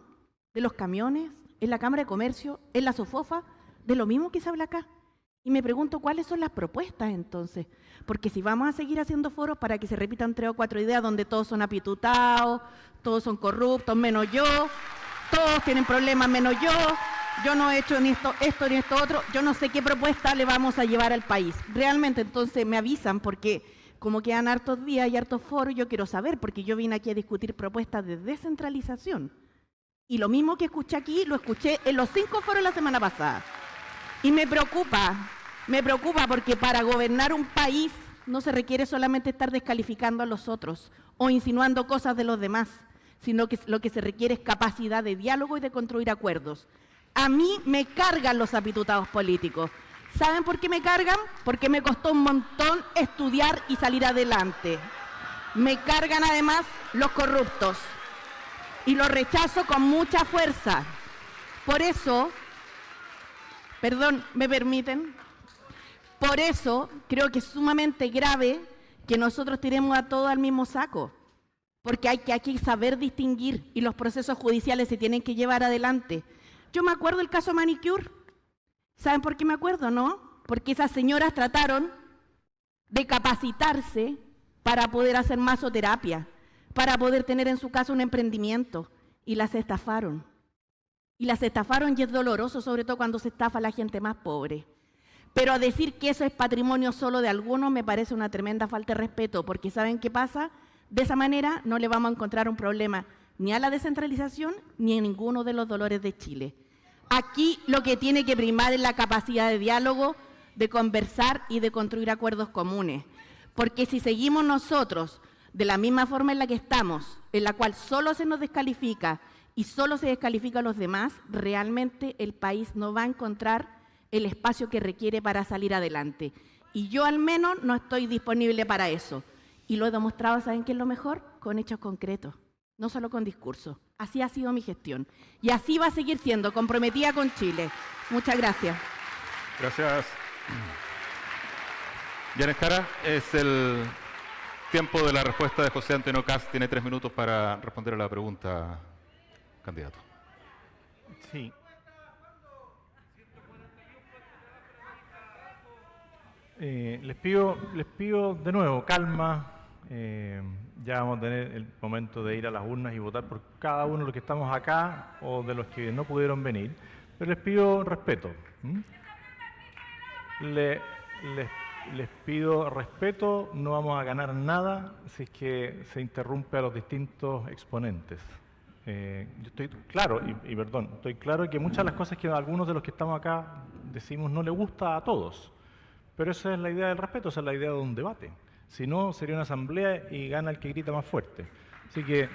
de los camiones, en la Cámara de Comercio, en la SOFOFA, de lo mismo que se habla acá. Y me pregunto cuáles son las propuestas entonces, porque si vamos a seguir haciendo foros para que se repitan 3 o 4 ideas donde todos son apitutados, todos son corruptos, menos yo, todos tienen problemas menos yo no he hecho ni esto ni esto otro, yo no sé qué propuesta le vamos a llevar al país. Realmente entonces me avisan porque como quedan hartos días y hartos foros, yo quiero saber, porque yo vine aquí a discutir propuestas de descentralización. Y lo mismo que escuché aquí, lo escuché en los 5 foros la semana pasada. Y me preocupa porque para gobernar un país no se requiere solamente estar descalificando a los otros o insinuando cosas de los demás, sino que lo que se requiere es capacidad de diálogo y de construir acuerdos. A mí me cargan los apitutados políticos. ¿Saben por qué me cargan? Porque me costó un montón estudiar y salir adelante. Me cargan además los corruptos y los rechazo con mucha fuerza. Por eso, perdón, ¿me permiten? Por eso creo que es sumamente grave que nosotros tiremos a todos al mismo saco, porque hay que saber distinguir y los procesos judiciales se tienen que llevar adelante. Yo me acuerdo del caso Manicure. ¿Saben por qué me acuerdo, no? Porque esas señoras trataron de capacitarse para poder hacer masoterapia, para poder tener en su casa un emprendimiento, y las estafaron. Y las estafaron y es doloroso, sobre todo cuando se estafa a la gente más pobre. Pero decir que eso es patrimonio solo de algunos me parece una tremenda falta de respeto, porque ¿saben qué pasa? De esa manera no le vamos a encontrar un problema ni a la descentralización ni a ninguno de los dolores de Chile. Aquí lo que tiene que primar es la capacidad de diálogo, de conversar y de construir acuerdos comunes. Porque si seguimos nosotros de la misma forma en la que estamos, en la cual solo se nos descalifica y solo se descalifica a los demás, realmente el país no va a encontrar el espacio que requiere para salir adelante. Y yo al menos no estoy disponible para eso. Y lo he demostrado, ¿saben qué es lo mejor? Con hechos concretos, no solo con discursos. Así ha sido mi gestión. Y así va a seguir siendo, comprometida con Chile. Muchas gracias. Gracias. Janet Jara, es el tiempo de la respuesta de José Antonio Kast. Tiene 3 minutos para responder a la pregunta, candidato. Sí. Les pido de nuevo calma. Ya vamos a tener el momento de ir a las urnas y votar por cada uno de los que estamos acá o de los que no pudieron venir. Pero les pido respeto. Les pido respeto. No vamos a ganar nada si es que se interrumpe a los distintos exponentes. Yo estoy claro, y perdón, estoy claro que muchas de las cosas que algunos de los que estamos acá decimos no le gusta a todos. Pero esa es la idea del respeto, esa es la idea de un debate. Si no, sería una asamblea y gana el que grita más fuerte. Así que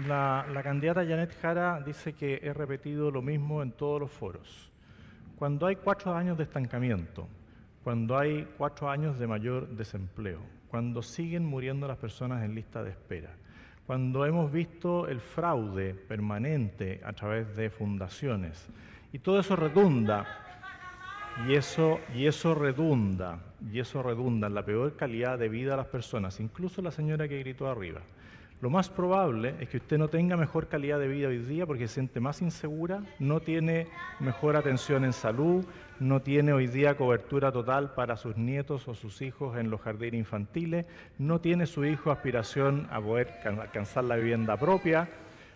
la candidata Janet Jara dice que he repetido lo mismo en todos los foros. Cuando hay 4 años de estancamiento, cuando hay 4 años de mayor desempleo, cuando siguen muriendo las personas en lista de espera, cuando hemos visto el fraude permanente a través de fundaciones, y todo eso redunda, y eso redunda en la peor calidad de vida de las personas, incluso la señora que gritó arriba. Lo más probable es que usted no tenga mejor calidad de vida hoy día porque se siente más insegura, no tiene mejor atención en salud, no tiene hoy día cobertura total para sus nietos o sus hijos en los jardines infantiles, no tiene su hijo aspiración a poder alcanzar la vivienda propia,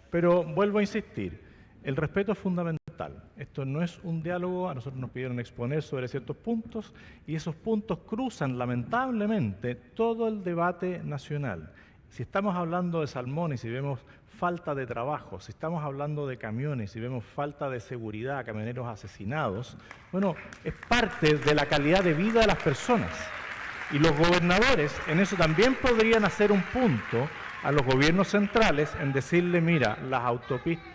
pero vuelvo a insistir, El respeto es fundamental. Esto no es un diálogo, a nosotros nos pidieron exponer sobre ciertos puntos y esos puntos cruzan lamentablemente todo el debate nacional. Si estamos hablando de salmón y si vemos falta de trabajo, si estamos hablando de camiones y vemos falta de seguridad, camioneros asesinados, bueno, es parte de la calidad de vida de las personas. Y los gobernadores en eso también podrían hacer un punto a los gobiernos centrales en decirle, mira, las autopistas...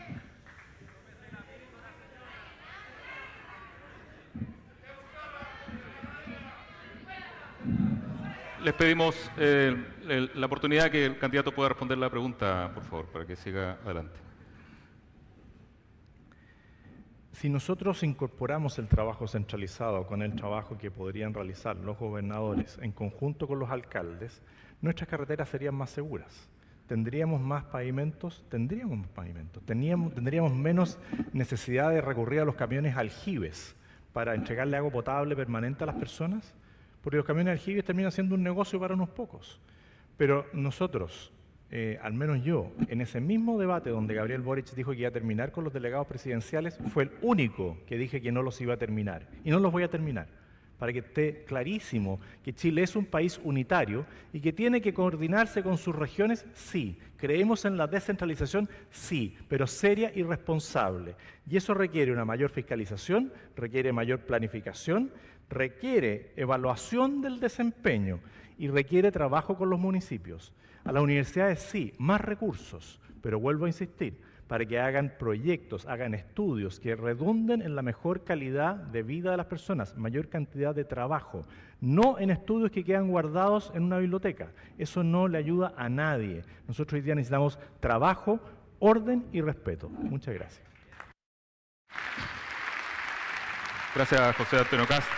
Les pedimos la oportunidad que el candidato pueda responder la pregunta, por favor, para que siga adelante. Si nosotros incorporamos el trabajo centralizado con el trabajo que podrían realizar los gobernadores en conjunto con los alcaldes, nuestras carreteras serían más seguras. ¿Tendríamos más pavimentos? Tendríamos más pavimentos. Tendríamos menos necesidad de recurrir a los camiones aljibes para entregarle agua potable permanente a las personas, porque los camiones aljibes terminan siendo un negocio para unos pocos. Pero nosotros, al menos yo, en ese mismo debate donde Gabriel Boric dijo que iba a terminar con los delegados presidenciales, fue el único que dije que no los iba a terminar. Y no los voy a terminar, para que esté clarísimo que Chile es un país unitario y que tiene que coordinarse con sus regiones, sí. Creemos en la descentralización, sí, pero seria y responsable. Y eso requiere una mayor fiscalización, requiere mayor planificación, requiere evaluación del desempeño y requiere trabajo con los municipios. A las universidades sí, más recursos, pero vuelvo a insistir, para que hagan proyectos, hagan estudios que redunden en la mejor calidad de vida de las personas, mayor cantidad de trabajo, no en estudios que quedan guardados en una biblioteca. Eso no le ayuda a nadie. Nosotros hoy día necesitamos trabajo, orden y respeto. Muchas gracias. Gracias, José Antonio Kast.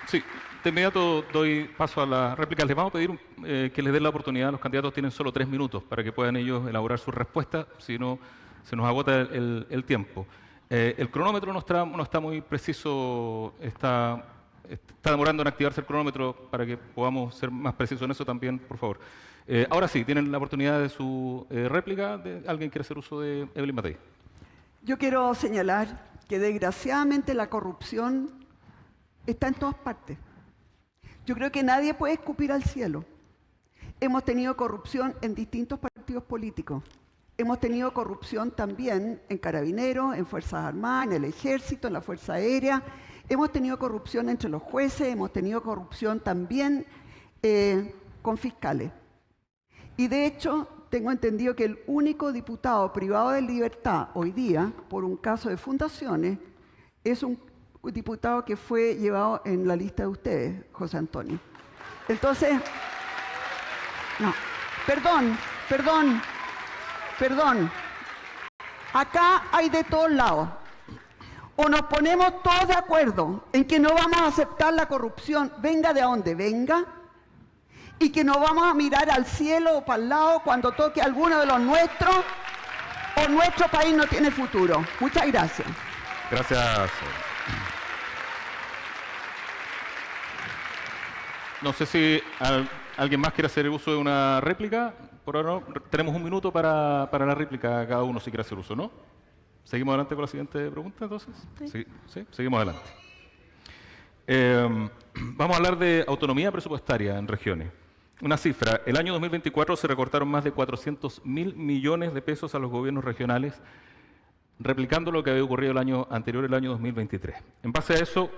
Sí, de inmediato doy paso a la réplica. Les vamos a pedir que les den la oportunidad. Los candidatos tienen solo 3 minutos para que puedan ellos elaborar sus respuestas, si no se nos agota el tiempo. El cronómetro no está muy preciso, está demorando en activarse el cronómetro para que podamos ser más precisos en eso también, por favor. Ahora sí, tienen la oportunidad de su réplica. ¿Alguien quiere hacer uso de Evelyn Matei? Yo quiero señalar que desgraciadamente la corrupción está en todas partes. Yo creo que nadie puede escupir al cielo. Hemos tenido corrupción en distintos partidos políticos. Hemos tenido corrupción también en Carabineros, en Fuerzas Armadas, en el Ejército, en la Fuerza Aérea. Hemos tenido corrupción entre los jueces, hemos tenido corrupción también con fiscales. Y de hecho, tengo entendido que el único diputado privado de libertad hoy día, por un caso de fundaciones, es un diputado que fue llevado en la lista de ustedes, José Antonio. Entonces, no, perdón. Acá hay de todos lados. O nos ponemos todos de acuerdo en que no vamos a aceptar la corrupción, venga de donde venga, y que no vamos a mirar al cielo o para el lado cuando toque a alguno de los nuestros, o nuestro país no tiene futuro. Muchas gracias. Gracias. No sé si alguien más quiere hacer uso de una réplica. Por ahora no. Tenemos 1 minuto para la réplica cada uno si quiere hacer uso, ¿no? ¿Seguimos adelante con la siguiente pregunta entonces? Sí, seguimos adelante. Vamos a hablar de autonomía presupuestaria en regiones. Una cifra, el año 2024 se recortaron más de 400.000 millones de pesos a los gobiernos regionales, replicando lo que había ocurrido el año anterior, el año 2023. En base a eso,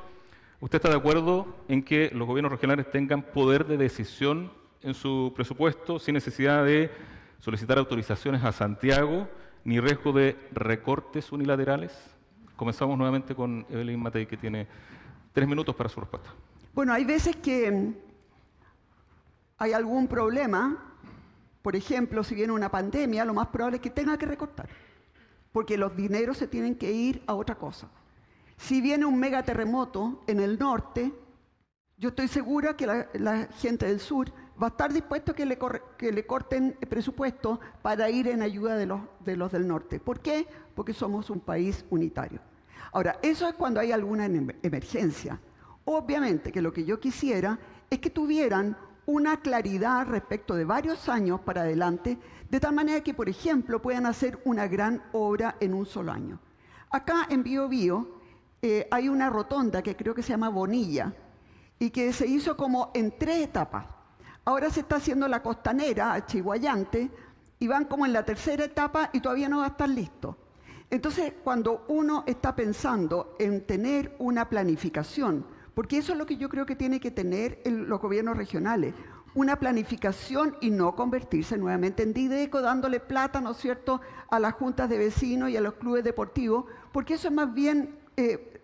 ¿usted está de acuerdo en que los gobiernos regionales tengan poder de decisión en su presupuesto sin necesidad de solicitar autorizaciones a Santiago ni riesgo de recortes unilaterales? Comenzamos nuevamente con Evelyn Matei, que tiene 3 minutos para su respuesta. Bueno, hay veces que hay algún problema. Por ejemplo, si viene una pandemia, lo más probable es que tenga que recortar, porque los dineros se tienen que ir a otra cosa. Si viene un megaterremoto en el norte, yo estoy segura que la gente del sur va a estar dispuesto a que le corten el presupuesto para ir en ayuda de los del norte. ¿Por qué? Porque somos un país unitario. Ahora, eso es cuando hay alguna emergencia. Obviamente que lo que yo quisiera es que tuvieran una claridad respecto de varios años para adelante, de tal manera que, por ejemplo, puedan hacer una gran obra en un solo año. Acá en Biobío hay una rotonda que creo que se llama Bonilla y que se hizo como en 3 etapas. Ahora se está haciendo la costanera a Chihuayante y van como en la 3ª etapa y todavía no va a estar listo. Entonces, cuando uno está pensando en tener una planificación, porque eso es lo que yo creo que tiene que tener los gobiernos regionales, una planificación y no convertirse nuevamente en Dideco, dándole plata, ¿no es cierto?, a las juntas de vecinos y a los clubes deportivos, porque eso es más bien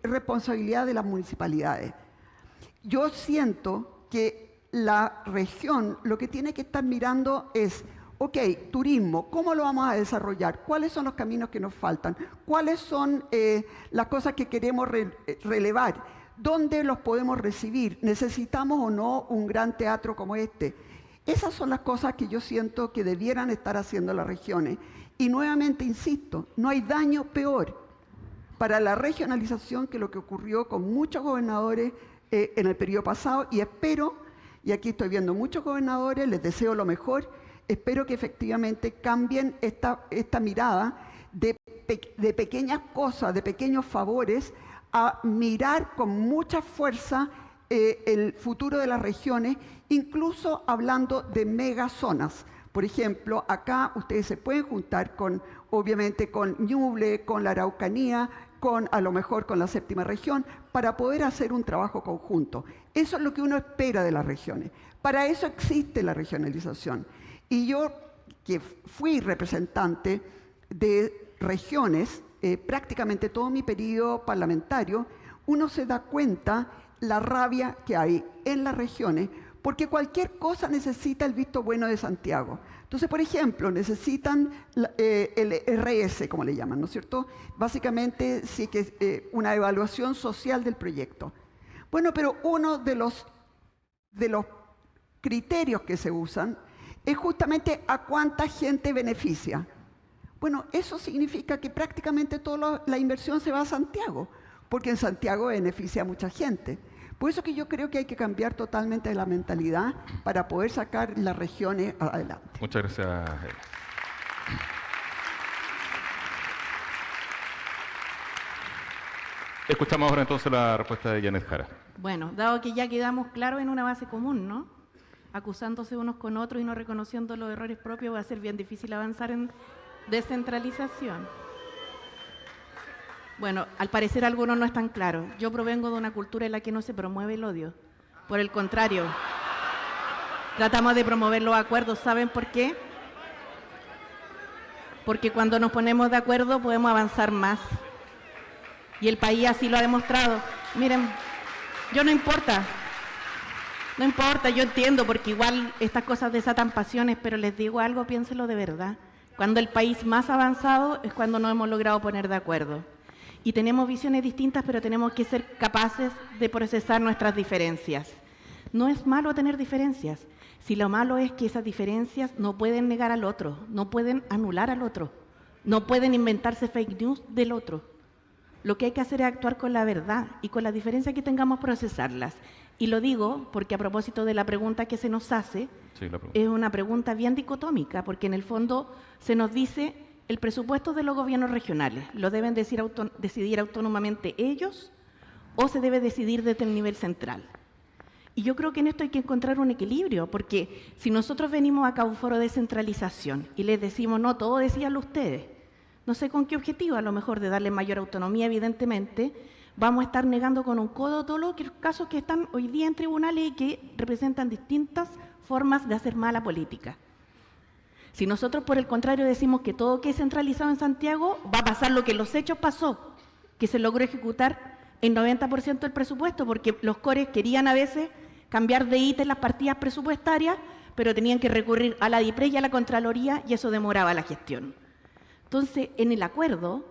responsabilidad de las municipalidades. Yo siento que la región lo que tiene que estar mirando es, ok, turismo, ¿cómo lo vamos a desarrollar? ¿Cuáles son los caminos que nos faltan? ¿Cuáles son las cosas que queremos relevar? ¿Dónde los podemos recibir? ¿Necesitamos o no un gran teatro como este? Esas son las cosas que yo siento que debieran estar haciendo las regiones. Y nuevamente, insisto, no hay daño peor para la regionalización que lo que ocurrió con muchos gobernadores en el periodo pasado. Y espero, y aquí estoy viendo muchos gobernadores, les deseo lo mejor, espero que efectivamente cambien esta mirada de pequeñas cosas, de pequeños favores, a mirar con mucha fuerza el futuro de las regiones, incluso hablando de megazonas. Por ejemplo, acá ustedes se pueden juntar obviamente con Ñuble, con la Araucanía, a lo mejor con la 7ª región, para poder hacer un trabajo conjunto. Eso es lo que uno espera de las regiones. Para eso existe la regionalización. Y yo, que fui representante de regiones, prácticamente todo mi periodo parlamentario, uno se da cuenta la rabia que hay en las regiones, porque cualquier cosa necesita el visto bueno de Santiago. Entonces, por ejemplo, necesitan el RS, como le llaman, ¿no es cierto? Básicamente, sí que una evaluación social del proyecto. Bueno, pero uno de los criterios que se usan es justamente a cuánta gente beneficia. Bueno, eso significa que prácticamente toda la inversión se va a Santiago, porque en Santiago beneficia a mucha gente. Por eso que yo creo que hay que cambiar totalmente la mentalidad para poder sacar las regiones adelante. Muchas gracias. Escuchamos ahora entonces la respuesta de Janet Jara. Bueno, dado que ya quedamos claros en una base común, ¿no? Acusándose unos con otros y no reconociendo los errores propios, va a ser bien difícil avanzar en descentralización. Bueno, al parecer algunos no están claros. Yo provengo de una cultura en la que no se promueve el odio. Por el contrario, tratamos de promover los acuerdos. ¿Saben por qué? Porque cuando nos ponemos de acuerdo podemos avanzar más. Y el país así lo ha demostrado. Miren, yo no importa, yo entiendo, porque igual estas cosas desatan pasiones, pero les digo algo, piénselo de verdad. Cuando el país más avanzado es cuando nos hemos logrado poner de acuerdo. Y tenemos visiones distintas, pero tenemos que ser capaces de procesar nuestras diferencias. No es malo tener diferencias, si lo malo es que esas diferencias no pueden negar al otro, no pueden anular al otro, no pueden inventarse fake news del otro. Lo que hay que hacer es actuar con la verdad y con las diferencias que tengamos procesarlas. Y lo digo porque a propósito de la pregunta que se nos hace, sí, es una pregunta bien dicotómica, porque en el fondo se nos dice el presupuesto de los gobiernos regionales, ¿lo deben decidir autónomamente ellos o se debe decidir desde el nivel central? Y yo creo que en esto hay que encontrar un equilibrio, porque si nosotros venimos acá a un foro de descentralización y les decimos, no, todo decíanlo ustedes, no sé con qué objetivo, a lo mejor de darle mayor autonomía, evidentemente, vamos a estar negando con un codo todos los casos que están hoy día en tribunales y que representan distintas formas de hacer mala política. Si nosotros, por el contrario, decimos que todo quede centralizado en Santiago, va a pasar lo que en los hechos pasó, que se logró ejecutar el 90% del presupuesto, porque los cores querían a veces cambiar de ítem las partidas presupuestarias, pero tenían que recurrir a la DIPRE y a la Contraloría, y eso demoraba la gestión. Entonces, en el acuerdo,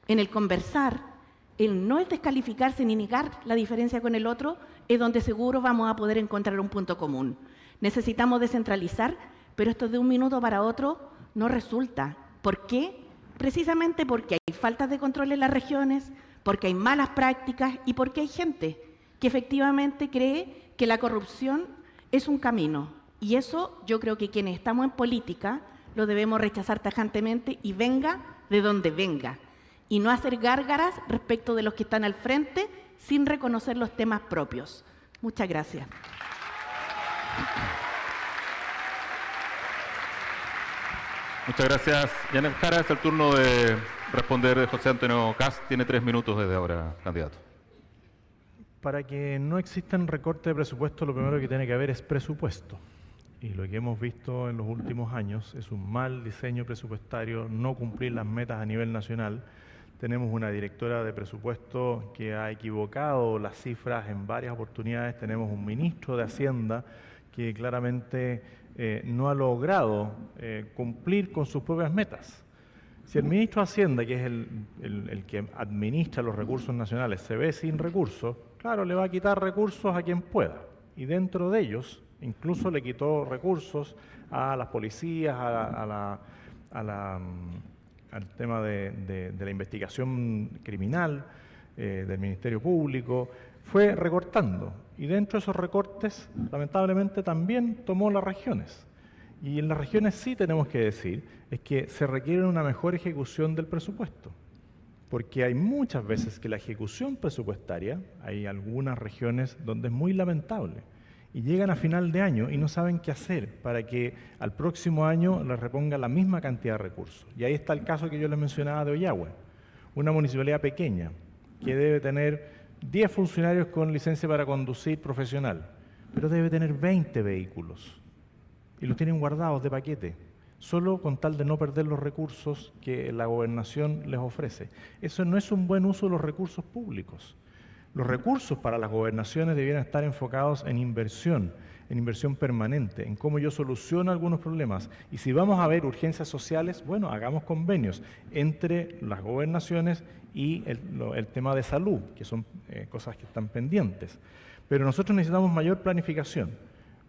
en el conversar, el no descalificarse ni negar la diferencia con el otro, es donde seguro vamos a poder encontrar un punto común. Necesitamos descentralizar, pero esto de un minuto para otro no resulta. ¿Por qué? Precisamente porque hay faltas de control en las regiones, porque hay malas prácticas y porque hay gente que efectivamente cree que la corrupción es un camino Y eso yo creo que quienes estamos en política lo debemos rechazar tajantemente y venga de donde venga. Y no hacer gárgaras respecto de los que están al frente sin reconocer los temas propios. Muchas gracias. Muchas gracias, Janet Jara. Es el turno de responder de José Antonio Kast. Tiene 3 minutos desde ahora, candidato. Para que no existan recortes de presupuesto, lo primero que tiene que haber es presupuesto. Y lo que hemos visto en los últimos años es un mal diseño presupuestario, no cumplir las metas a nivel nacional. Tenemos una directora de presupuesto que ha equivocado las cifras en varias oportunidades. Tenemos un ministro de Hacienda que claramente no ha logrado cumplir con sus propias metas. Si el ministro de Hacienda, que es el que administra los recursos nacionales, se ve sin recursos, claro, le va a quitar recursos a quien pueda. Y dentro de ellos, incluso le quitó recursos a las policías, al tema de la investigación criminal, del Ministerio Público, fue recortando. Y dentro de esos recortes, lamentablemente, también tomó las regiones. Y en las regiones sí tenemos que decir, es que se requiere una mejor ejecución del presupuesto. Porque hay muchas veces que la ejecución presupuestaria, hay algunas regiones donde es muy lamentable. Y llegan a final de año y no saben qué hacer para que al próximo año les reponga la misma cantidad de recursos. Y ahí está el caso que yo les mencionaba de Ollagüe, una municipalidad pequeña que debe tener 10 funcionarios con licencia para conducir profesional, pero debe tener 20 vehículos y los tienen guardados de paquete, solo con tal de no perder los recursos que la gobernación les ofrece. Eso no es un buen uso de los recursos públicos. Los recursos para las gobernaciones debieran estar enfocados en inversión permanente, en cómo yo soluciono algunos problemas. Y si vamos a ver urgencias sociales, bueno, hagamos convenios entre las gobernaciones y el tema de salud, que son cosas que están pendientes. Pero nosotros necesitamos mayor planificación,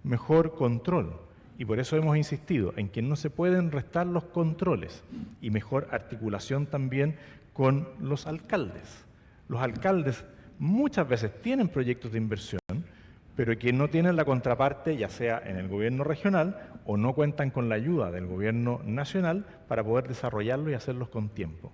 mejor control. Y por eso hemos insistido en que no se pueden restar los controles y mejor articulación también con los alcaldes. Los alcaldes muchas veces tienen proyectos de inversión, pero que no tienen la contraparte, ya sea en el gobierno regional o no cuentan con la ayuda del gobierno nacional para poder desarrollarlo y hacerlos con tiempo.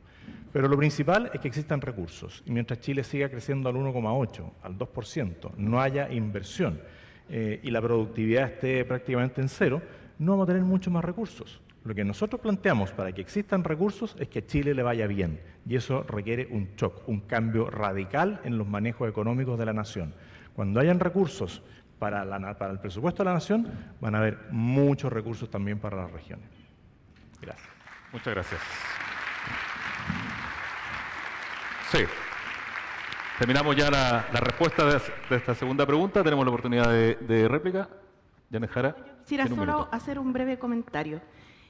Pero lo principal es que existan recursos. Y mientras Chile siga creciendo al 1,8%, al 2%, no haya inversión y la productividad esté prácticamente en cero, no vamos a tener muchos más recursos. Lo que nosotros planteamos para que existan recursos es que a Chile le vaya bien. Y eso requiere un shock, un cambio radical en los manejos económicos de la nación. Cuando hayan recursos para el presupuesto de la nación, van a haber muchos recursos también para las regiones. Gracias. Muchas gracias. Sí. Terminamos ya la respuesta de esta segunda pregunta. Tenemos la oportunidad de réplica. Janet Jara. Quisiera solo hacer un breve comentario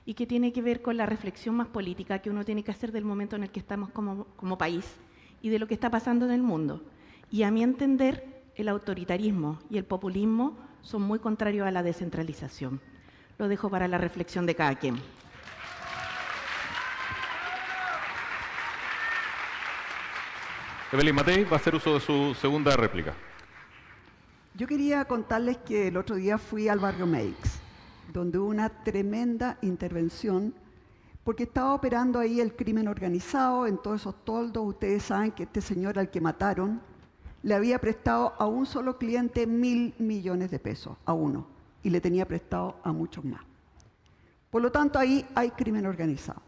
y que tiene que ver con la reflexión más política que uno tiene que hacer del momento en el que estamos como país y de lo que está pasando en el mundo. Y a mi entender, el autoritarismo y el populismo son muy contrarios a la descentralización. Lo dejo para la reflexión de cada quien. Evelyn Matei va a hacer uso de su segunda réplica. Yo quería contarles que el otro día fui al barrio Meix, donde hubo una tremenda intervención, porque estaba operando ahí el crimen organizado, en todos esos toldos. Ustedes saben que este señor al que mataron le había prestado a un solo cliente 1.000 millones de pesos, a uno, y le tenía prestado a muchos más. Por lo tanto, ahí hay crimen organizado.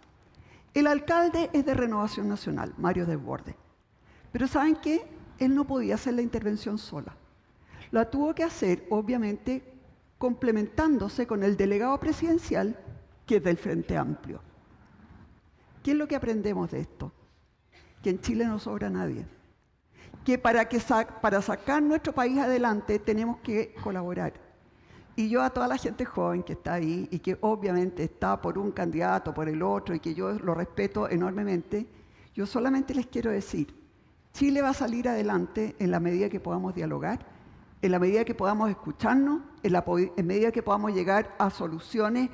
El alcalde es de Renovación Nacional, Mario Desbordes. Pero ¿saben qué? Él no podía hacer la intervención sola. La tuvo que hacer, obviamente, complementándose con el delegado presidencial, que es del Frente Amplio. ¿Qué es lo que aprendemos de esto? Que en Chile no sobra nadie. Que para sacar nuestro país adelante tenemos que colaborar. Y yo a toda la gente joven que está ahí y que obviamente está por un candidato, por el otro, y que yo lo respeto enormemente, yo solamente les quiero decir, Chile va a salir adelante en la medida que podamos dialogar, en la medida que podamos escucharnos, en medida que podamos llegar a soluciones,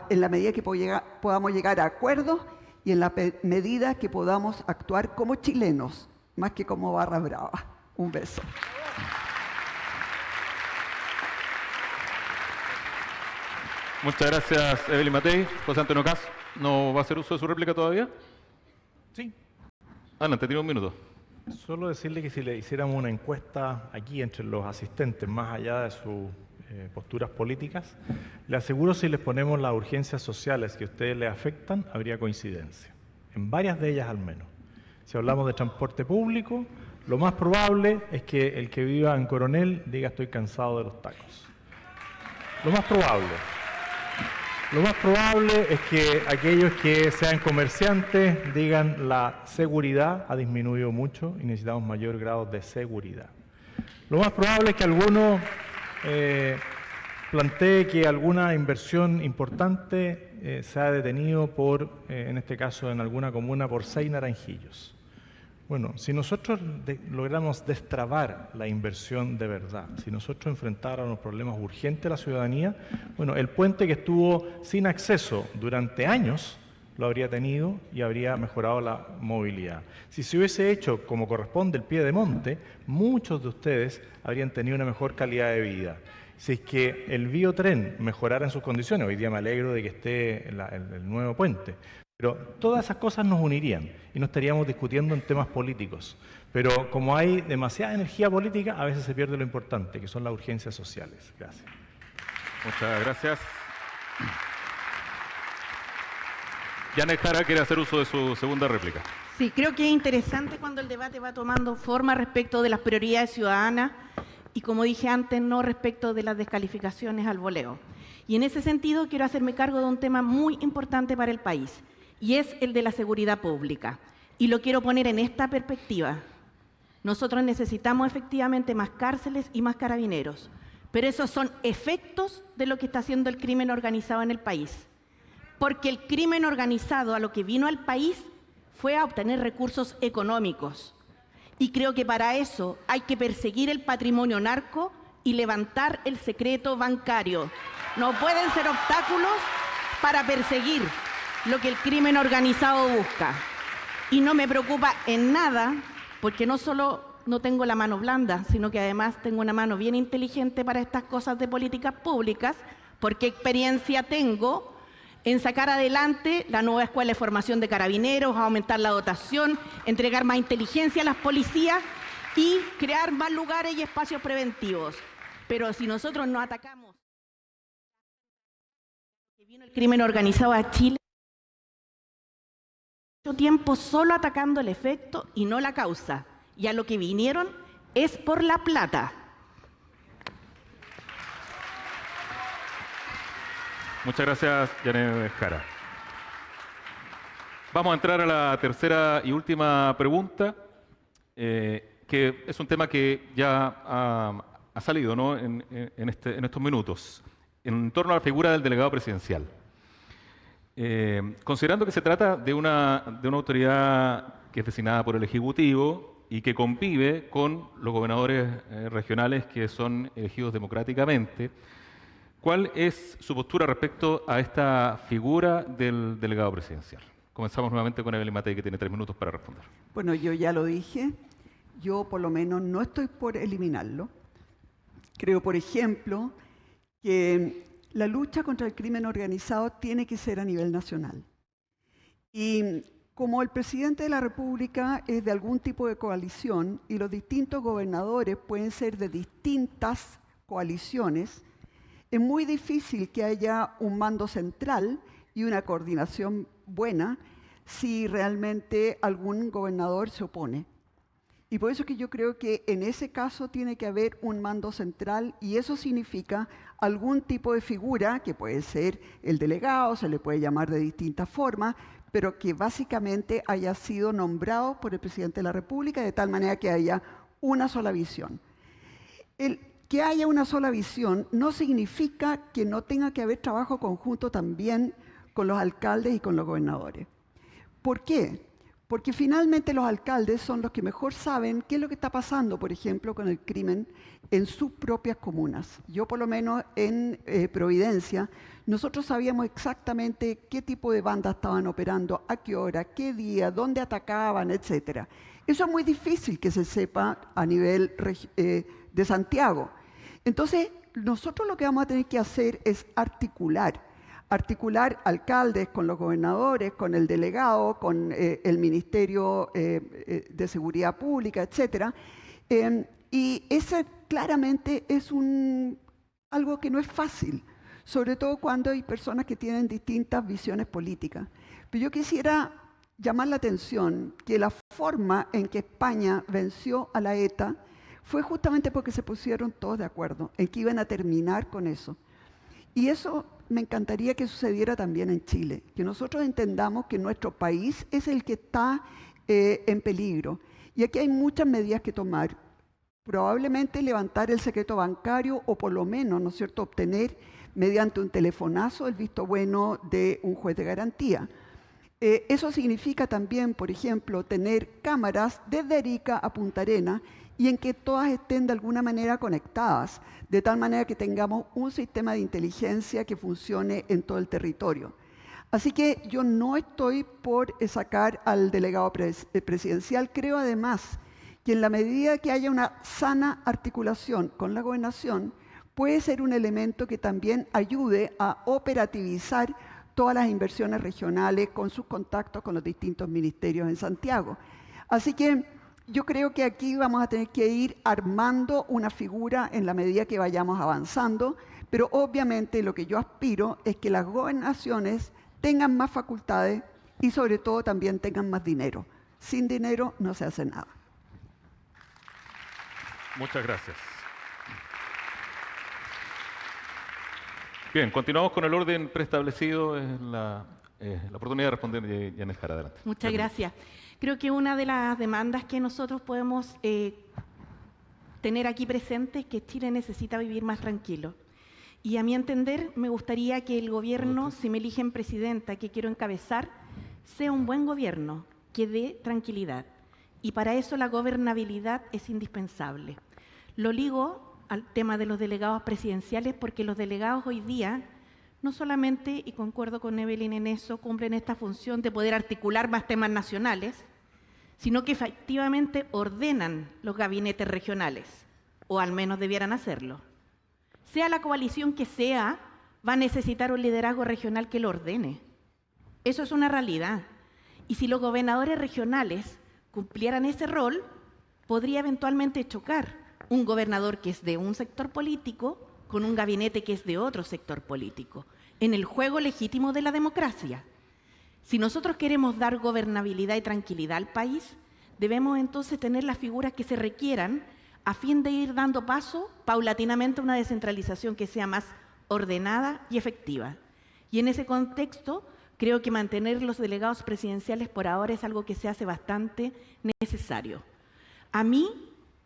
en la medida que podamos llegar a acuerdos y en la medida que podamos actuar como chilenos, más que como barra brava. Un beso. Muchas gracias, Evelyn Matei. José Antonio Caz, ¿no va a hacer uso de su réplica todavía? Sí. Adelante, tiene un minuto. Solo decirle que si le hiciéramos una encuesta aquí entre los asistentes, más allá de sus posturas políticas, le aseguro si les ponemos las urgencias sociales que a ustedes les afectan, habría coincidencia. En varias de ellas al menos. Si hablamos de transporte público, lo más probable es que el que viva en Coronel diga estoy cansado de los tacos. Lo más probable. Lo más probable es que aquellos que sean comerciantes digan la seguridad ha disminuido mucho y necesitamos mayor grado de seguridad. Lo más probable es que alguno plantee que alguna inversión importante se ha detenido por, en este caso en alguna comuna, por 6 naranjillos. Bueno, si nosotros logramos destrabar la inversión de verdad, si nosotros enfrentáramos los problemas urgentes de la ciudadanía, bueno, el puente que estuvo sin acceso durante años lo habría tenido y habría mejorado la movilidad. Si se hubiese hecho como corresponde el pie de monte, muchos de ustedes habrían tenido una mejor calidad de vida. Si es que el biotren mejorara en sus condiciones, hoy día me alegro de que esté el nuevo puente, pero todas esas cosas nos unirían y no estaríamos discutiendo en temas políticos. Pero como hay demasiada energía política, a veces se pierde lo importante, que son las urgencias sociales. Gracias. Muchas gracias. Janet Jara quiere hacer uso de su segunda réplica. Sí, creo que es interesante cuando el debate va tomando forma respecto de las prioridades ciudadanas y, como dije antes, no respecto de las descalificaciones al voleo. Y en ese sentido quiero hacerme cargo de un tema muy importante para el país, y es el de la seguridad pública. Y lo quiero poner en esta perspectiva. Nosotros necesitamos efectivamente más cárceles y más carabineros, pero esos son efectos de lo que está haciendo el crimen organizado en el país. Porque el crimen organizado a lo que vino al país fue a obtener recursos económicos. Y creo que para eso hay que perseguir el patrimonio narco y levantar el secreto bancario. No pueden ser obstáculos para perseguir lo que el crimen organizado busca. Y no me preocupa en nada, porque no solo no tengo la mano blanda, sino que además tengo una mano bien inteligente para estas cosas de políticas públicas, porque experiencia tengo en sacar adelante la nueva escuela de formación de carabineros, aumentar la dotación, entregar más inteligencia a las policías y crear más lugares y espacios preventivos. Pero si nosotros no atacamos que vino el crimen organizado a Chile, mucho tiempo solo atacando el efecto y no la causa. Y a lo que vinieron es por la plata. Muchas gracias, Janet Jara. Vamos a entrar a la tercera y última pregunta, que es un tema que ya ha salido, ¿no? en estos minutos, en torno a la figura del delegado presidencial. Considerando que se trata de una autoridad que es designada por el Ejecutivo y que convive con los gobernadores regionales que son elegidos democráticamente, ¿cuál es su postura respecto a esta figura del delegado presidencial? Comenzamos nuevamente con Evelyn Matei, que tiene 3 minutos para responder. Bueno, yo ya lo dije, yo por lo menos no estoy por eliminarlo. Creo, por ejemplo, que la lucha contra el crimen organizado tiene que ser a nivel nacional. Y como el presidente de la República es de algún tipo de coalición y los distintos gobernadores pueden ser de distintas coaliciones, es muy difícil que haya un mando central y una coordinación buena si realmente algún gobernador se opone. Y por eso es que yo creo que en ese caso tiene que haber un mando central y eso significa algún tipo de figura, que puede ser el delegado, se le puede llamar de distintas formas, pero que básicamente haya sido nombrado por el presidente de la República de tal manera que haya una sola visión. Que haya una sola visión no significa que no tenga que haber trabajo conjunto también con los alcaldes y con los gobernadores. ¿Por qué? Porque finalmente los alcaldes son los que mejor saben qué es lo que está pasando, por ejemplo, con el crimen en sus propias comunas. Yo, por lo menos, en Providencia, nosotros sabíamos exactamente qué tipo de bandas estaban operando, a qué hora, qué día, dónde atacaban, etc. Eso es muy difícil que se sepa a nivel de Santiago. Entonces, nosotros lo que vamos a tener que hacer es articular articular alcaldes con los gobernadores, con el delegado, con el Ministerio de Seguridad Pública, etc. Y ese claramente es algo que no es fácil, sobre todo cuando hay personas que tienen distintas visiones políticas. Pero yo quisiera llamar la atención que la forma en que España venció a la ETA fue justamente porque se pusieron todos de acuerdo en que iban a terminar con eso. Y eso me encantaría que sucediera también en Chile, que nosotros entendamos que nuestro país es el que está en peligro. Y aquí hay muchas medidas que tomar. Probablemente levantar el secreto bancario o por lo menos, ¿no es cierto?, obtener mediante un telefonazo el visto bueno de un juez de garantía. Eso significa también, por ejemplo, tener cámaras desde Arica a Punta Arenas y en que todas estén de alguna manera conectadas, de tal manera que tengamos un sistema de inteligencia que funcione en todo el territorio. Así que yo no estoy por sacar al delegado presidencial. Creo además que en la medida que haya una sana articulación con la gobernación, puede ser un elemento que también ayude a operativizar todas las inversiones regionales con sus contactos con los distintos ministerios en Santiago. Así que yo creo que aquí vamos a tener que ir armando una figura en la medida que vayamos avanzando, pero obviamente lo que yo aspiro es que las gobernaciones tengan más facultades y sobre todo también tengan más dinero. Sin dinero no se hace nada. Muchas gracias. Bien, continuamos con el orden preestablecido. La oportunidad de responder, Yanes Jara, adelante. Muchas gracias. Creo que una de las demandas que nosotros podemos tener aquí presente es que Chile necesita vivir más tranquilo. Y a mi entender, me gustaría que el gobierno, si me eligen presidenta, que quiero encabezar, sea un buen gobierno, que dé tranquilidad. Y para eso la gobernabilidad es indispensable. Lo ligo al tema de los delegados presidenciales porque los delegados hoy día, no solamente, y concuerdo con Evelyn en eso, cumplen esta función de poder articular más temas nacionales, sino que efectivamente ordenan los gabinetes regionales, o al menos debieran hacerlo. Sea la coalición que sea, va a necesitar un liderazgo regional que lo ordene. Eso es una realidad. Y si los gobernadores regionales cumplieran ese rol, podría eventualmente chocar un gobernador que es de un sector político con un gabinete que es de otro sector político, en el juego legítimo de la democracia. Si nosotros queremos dar gobernabilidad y tranquilidad al país, debemos entonces tener las figuras que se requieran a fin de ir dando paso paulatinamente a una descentralización que sea más ordenada y efectiva. Y en ese contexto, creo que mantener los delegados presidenciales por ahora es algo que se hace bastante necesario. A mí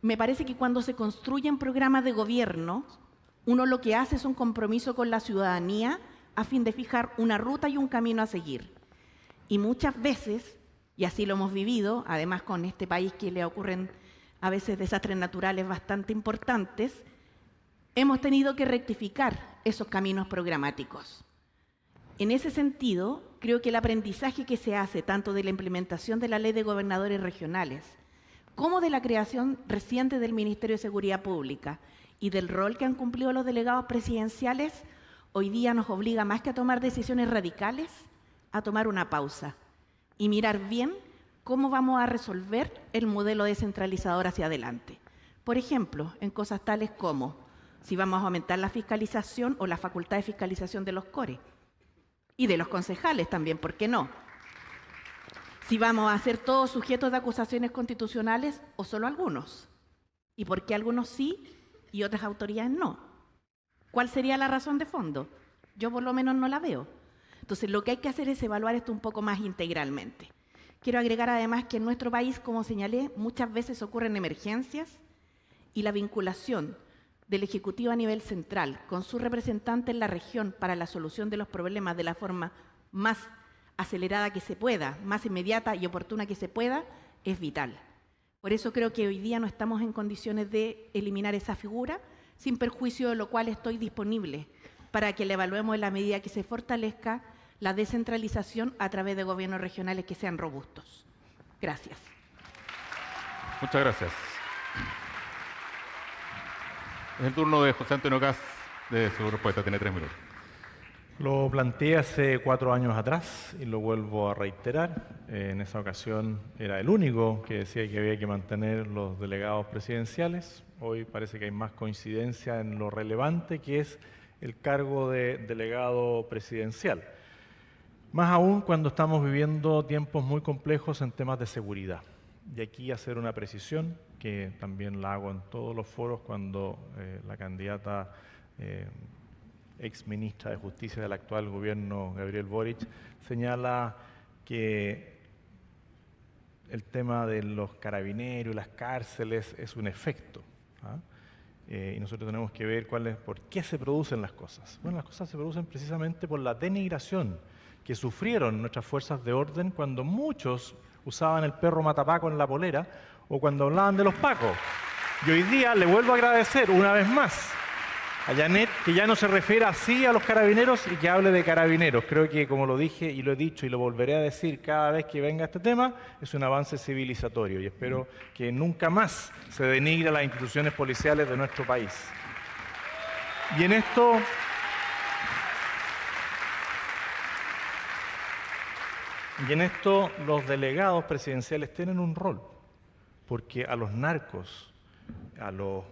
me parece que cuando se construyen programas de gobierno, uno lo que hace es un compromiso con la ciudadanía a fin de fijar una ruta y un camino a seguir. Y muchas veces, y así lo hemos vivido, además con este país que le ocurren a veces desastres naturales bastante importantes, hemos tenido que rectificar esos caminos programáticos. En ese sentido, creo que el aprendizaje que se hace tanto de la implementación de la Ley de Gobernadores Regionales como de la creación reciente del Ministerio de Seguridad Pública y del rol que han cumplido los delegados presidenciales, hoy día nos obliga más que a tomar decisiones radicales, a tomar una pausa y mirar bien cómo vamos a resolver el modelo descentralizador hacia adelante. Por ejemplo, en cosas tales como si vamos a aumentar la fiscalización o la facultad de fiscalización de los CORE y de los concejales también, ¿por qué no? Si vamos a ser todos sujetos de acusaciones constitucionales o solo algunos. ¿Y por qué algunos sí y otras autoridades no? ¿Cuál sería la razón de fondo? Yo por lo menos no la veo. Entonces lo que hay que hacer es evaluar esto un poco más integralmente. Quiero agregar además que en nuestro país, como señalé, muchas veces ocurren emergencias y la vinculación del Ejecutivo a nivel central con su representante en la región para la solución de los problemas de la forma más acelerada que se pueda, más inmediata y oportuna que se pueda, es vital. Por eso creo que hoy día no estamos en condiciones de eliminar esa figura, sin perjuicio de lo cual estoy disponible para que la evaluemos en la medida que se fortalezca la descentralización a través de gobiernos regionales que sean robustos. Gracias. Muchas gracias. Es el turno de José Antonio Kast de su respuesta. Tiene 3 minutos. Lo planteé hace 4 años atrás y lo vuelvo a reiterar. En esa ocasión era el único que decía que había que mantener los delegados presidenciales. Hoy parece que hay más coincidencia en lo relevante que es el cargo de delegado presidencial. Más aún cuando estamos viviendo tiempos muy complejos en temas de seguridad. Y aquí hacer una precisión, que también la hago en todos los foros cuando la candidata ex ministra de Justicia del actual gobierno, Gabriel Boric, señala que el tema de los carabineros y las cárceles es un efecto. Y nosotros tenemos que ver por qué se producen las cosas. Bueno, las cosas se producen precisamente por la denigración que sufrieron nuestras fuerzas de orden cuando muchos usaban el perro matapaco en la polera o cuando hablaban de los pacos. Y hoy día le vuelvo a agradecer una vez más a Janet que ya no se refiere así a los carabineros y que hable de carabineros. Creo que, como lo dije y lo he dicho y lo volveré a decir cada vez que venga este tema, es un avance civilizatorio y espero que nunca más se denigre a las instituciones policiales de nuestro país. Y en esto los delegados presidenciales tienen un rol, porque a los narcos, a los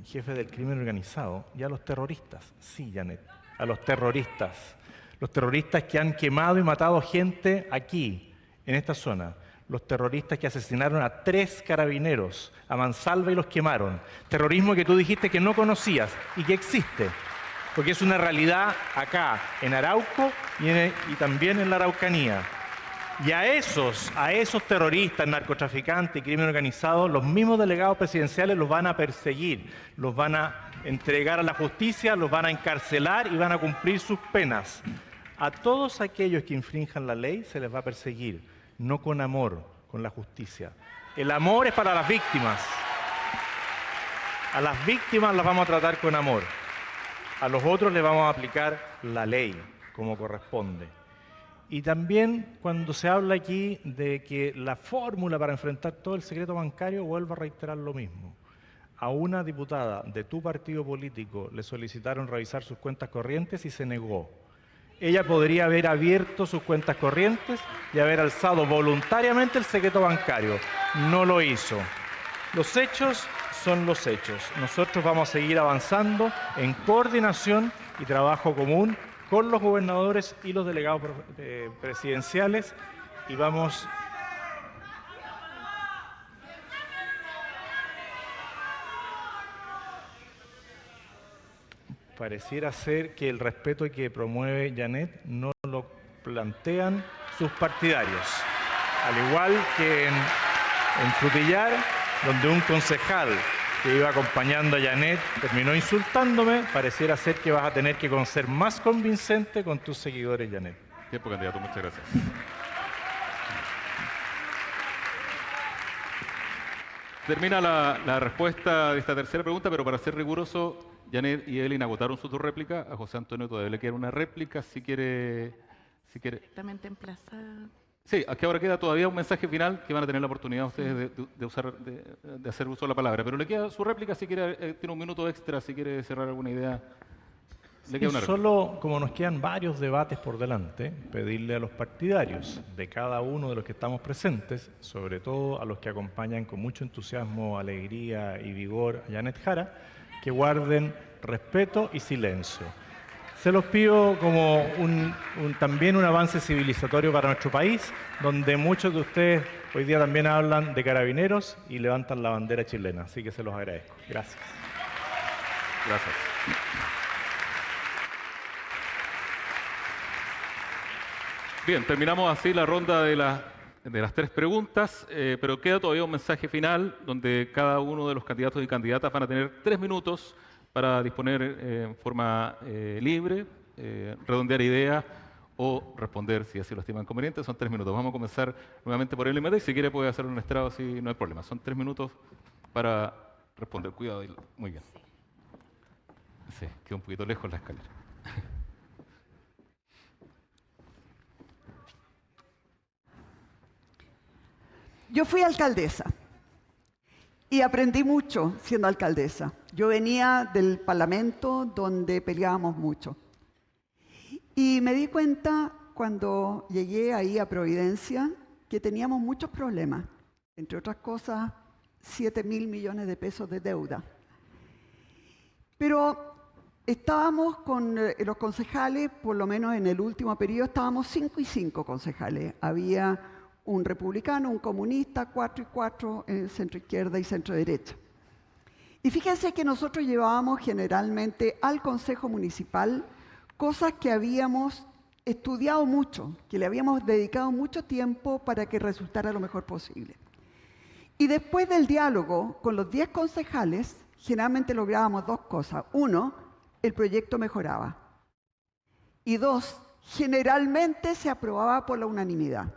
jefes del crimen organizado y a los terroristas, sí, Janet, a los terroristas que han quemado y matado gente aquí, en esta zona, los terroristas que asesinaron a 3 carabineros a mansalva y los quemaron, terrorismo que tú dijiste que no conocías y que existe, porque es una realidad acá, en Arauco y también en la Araucanía. Y a esos terroristas, narcotraficantes y crimen organizado, los mismos delegados presidenciales los van a perseguir, los van a entregar a la justicia, los van a encarcelar y van a cumplir sus penas. A todos aquellos que infrinjan la ley se les va a perseguir, no con amor, con la justicia. El amor es para las víctimas. A las víctimas las vamos a tratar con amor. A los otros les vamos a aplicar la ley como corresponde. Y también cuando se habla aquí de que la fórmula para enfrentar todo el secreto bancario, vuelvo a reiterar lo mismo. A una diputada de tu partido político le solicitaron revisar sus cuentas corrientes y se negó. Ella podría haber abierto sus cuentas corrientes y haber alzado voluntariamente el secreto bancario. No lo hizo. Los hechos son los hechos. Nosotros vamos a seguir avanzando en coordinación y trabajo común con los gobernadores y los delegados presidenciales y vamos pareciera ser que el respeto que promueve Janet no lo plantean sus partidarios, al igual que en Frutillar, donde un concejal que iba acompañando a Janet terminó insultándome, pareciera ser que vas a tener que ser más convincente con tus seguidores, Janet. Tiempo, candidato. Muchas gracias. Termina la respuesta de esta tercera pregunta, pero para ser riguroso, Janet y Evelyn agotaron sus 2 réplicas. A José Antonio todavía le queda una réplica, si quiere. Directamente en plaza. Sí, aquí ahora queda todavía un mensaje final que van a tener la oportunidad ustedes de hacer uso de la palabra. Pero le queda su réplica, si quiere, tiene un minuto extra, si quiere cerrar alguna idea. Le queda una réplica. Solo, como nos quedan varios debates por delante, pedirle a los partidarios de cada uno de los que estamos presentes, sobre todo a los que acompañan con mucho entusiasmo, alegría y vigor a Janet Jara, que guarden respeto y silencio. Se los pido como también un avance civilizatorio para nuestro país, donde muchos de ustedes hoy día también hablan de carabineros y levantan la bandera chilena. Así que se los agradezco. Gracias. Gracias. Bien, terminamos así la ronda de las 3 preguntas, pero queda todavía un mensaje final donde cada uno de los candidatos y candidatas van a tener 3 minutos para disponer en forma libre, redondear ideas o responder si así lo estiman conveniente. Son 3 minutos. Vamos a comenzar nuevamente por el MD y si quiere puede hacer un estrado si no hay problema. Son 3 minutos para responder. Cuidado. Muy bien. Sí, queda un poquito lejos la escalera. Yo fui alcaldesa y aprendí mucho siendo alcaldesa. Yo venía del Parlamento donde peleábamos mucho. Y me di cuenta cuando llegué ahí a Providencia que teníamos muchos problemas, entre otras cosas 7.000 millones de pesos de deuda. Pero estábamos con los concejales, por lo menos en el último periodo, estábamos 5 y 5 concejales. Había un republicano, un comunista, 4 y 4, centro izquierda y centro derecha. Y fíjense que nosotros llevábamos generalmente al Consejo Municipal cosas que habíamos estudiado mucho, que le habíamos dedicado mucho tiempo para que resultara lo mejor posible. Y después del diálogo con los 10 concejales, generalmente lográbamos 2 cosas. 1, el proyecto mejoraba. Y 2, generalmente se aprobaba por la unanimidad.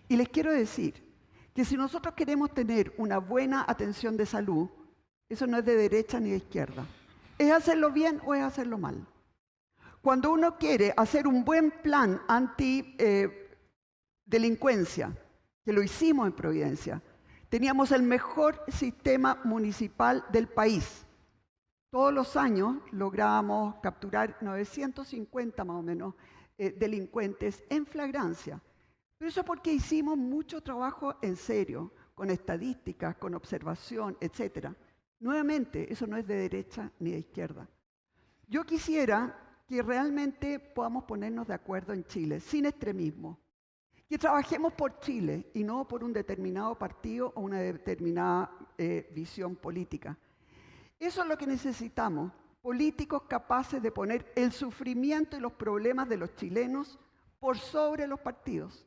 Y les quiero decir que si nosotros queremos tener una buena atención de salud, eso no es de derecha ni de izquierda. ¿Es hacerlo bien o es hacerlo mal? Cuando uno quiere hacer un buen plan anti-delincuencia, que lo hicimos en Providencia, teníamos el mejor sistema municipal del país. Todos los años lográbamos capturar 950 más o menos delincuentes en flagrancia. Pero eso porque hicimos mucho trabajo en serio, con estadísticas, con observación, etc. Nuevamente, eso no es de derecha ni de izquierda. Yo quisiera que realmente podamos ponernos de acuerdo en Chile, sin extremismo. Que trabajemos por Chile y no por un determinado partido o una determinada visión política. Eso es lo que necesitamos, políticos capaces de poner el sufrimiento y los problemas de los chilenos por sobre los partidos.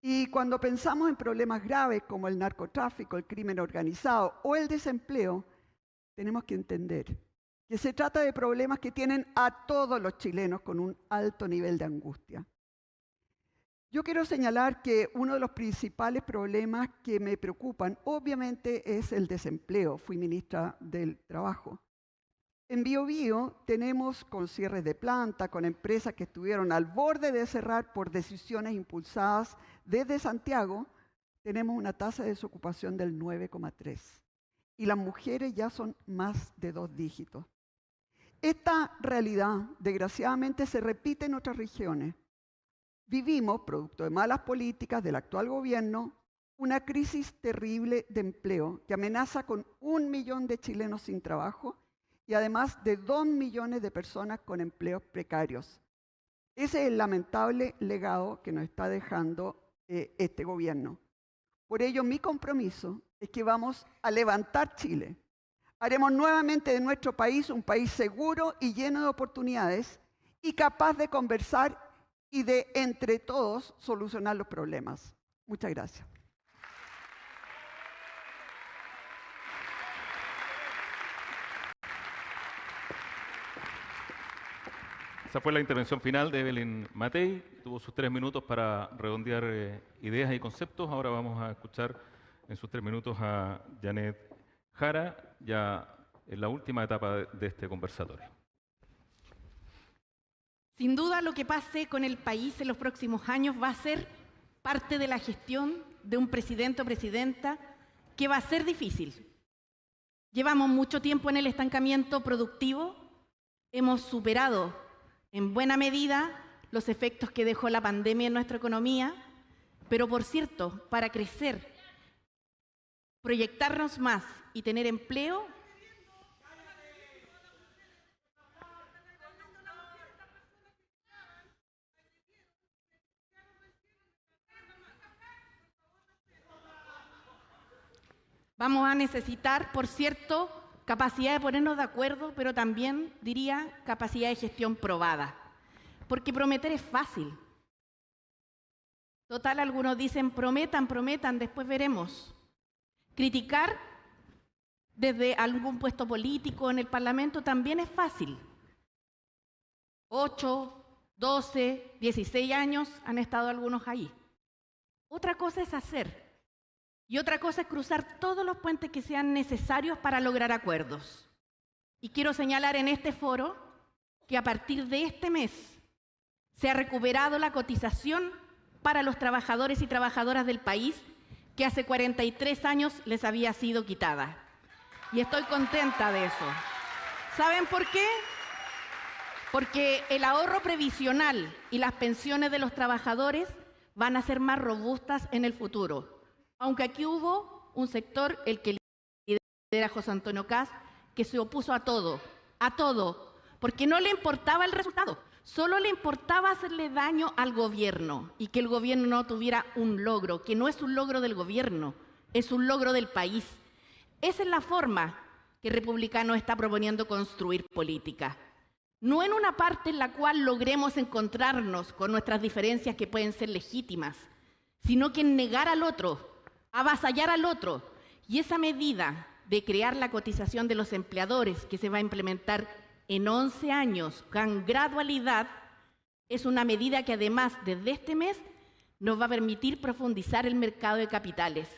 Y cuando pensamos en problemas graves como el narcotráfico, el crimen organizado o el desempleo, tenemos que entender que se trata de problemas que tienen a todos los chilenos con un alto nivel de angustia. Yo quiero señalar que uno de los principales problemas que me preocupan, obviamente, es el desempleo. Fui ministra del Trabajo. En Biobío tenemos con cierres de planta, con empresas que estuvieron al borde de cerrar por decisiones impulsadas desde Santiago, tenemos una tasa de desocupación del 9,3%. Y las mujeres ya son más de 2 dígitos. Esta realidad, desgraciadamente, se repite en otras regiones. Vivimos, producto de malas políticas del actual gobierno, una crisis terrible de empleo que amenaza con 1 millón de chilenos sin trabajo y además de 2 millones de personas con empleos precarios. Ese es el lamentable legado que nos está dejando este gobierno. Por ello, mi compromiso es que vamos a levantar Chile. Haremos nuevamente de nuestro país un país seguro y lleno de oportunidades y capaz de conversar y de, entre todos, solucionar los problemas. Muchas gracias. Esa fue la intervención final de Evelyn Matei. Tuvo sus 3 minutos para redondear ideas y conceptos. Ahora vamos a escuchar en sus 3 minutos a Janet Jara, ya en la última etapa de este conversatorio. Sin duda, lo que pase con el país en los próximos años va a ser parte de la gestión de un presidente o presidenta que va a ser difícil. Llevamos mucho tiempo en el estancamiento productivo, hemos superado en buena medida los efectos que dejó la pandemia en nuestra economía, pero por cierto, para crecer, proyectarnos más y tener empleo, vamos a necesitar, por cierto, capacidad de ponernos de acuerdo, pero también, diría, capacidad de gestión probada. Porque prometer es fácil. Total, algunos dicen, prometan, prometan, después veremos. Criticar desde algún puesto político en el Parlamento también es fácil. 8, 12, 16 años han estado algunos ahí. Otra cosa es hacer. Y otra cosa es cruzar todos los puentes que sean necesarios para lograr acuerdos. Y quiero señalar en este foro que a partir de este mes se ha recuperado la cotización para los trabajadores y trabajadoras del país que hace 43 años les había sido quitada. Y estoy contenta de eso. ¿Saben por qué? porque el ahorro previsional y las pensiones de los trabajadores van a ser más robustas en el futuro. Aunque aquí hubo un sector, el que lidera José Antonio Kast, que se opuso a todo, porque no le importaba el resultado, solo le importaba hacerle daño al gobierno y que el gobierno no tuviera un logro, que no es un logro del gobierno, es un logro del país. Esa es la forma que Republicano está proponiendo construir política. No en una parte en la cual logremos encontrarnos con nuestras diferencias que pueden ser legítimas, sino que en negar al otro, avasallar al otro. Y esa medida de crear la cotización de los empleadores que se va a implementar en 11 años con gradualidad es una medida que además desde este mes nos va a permitir profundizar el mercado de capitales,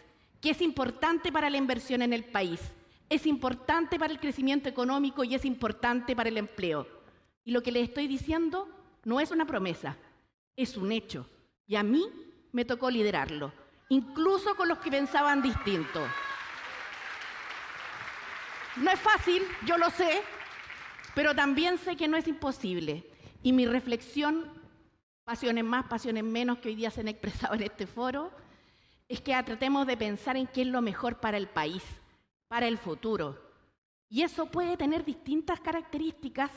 que es importante para la inversión en el país, es importante para el crecimiento económico y es importante para el empleo. Y lo que les estoy diciendo no es una promesa, es un hecho. Y a mí me tocó liderarlo, incluso con los que pensaban distinto. No es fácil, yo lo sé, pero también sé que no es imposible. Y mi reflexión, pasiones más, pasiones menos que hoy día se han expresado en este foro, es que tratemos de pensar en qué es lo mejor para el país, para el futuro. Y eso puede tener distintas características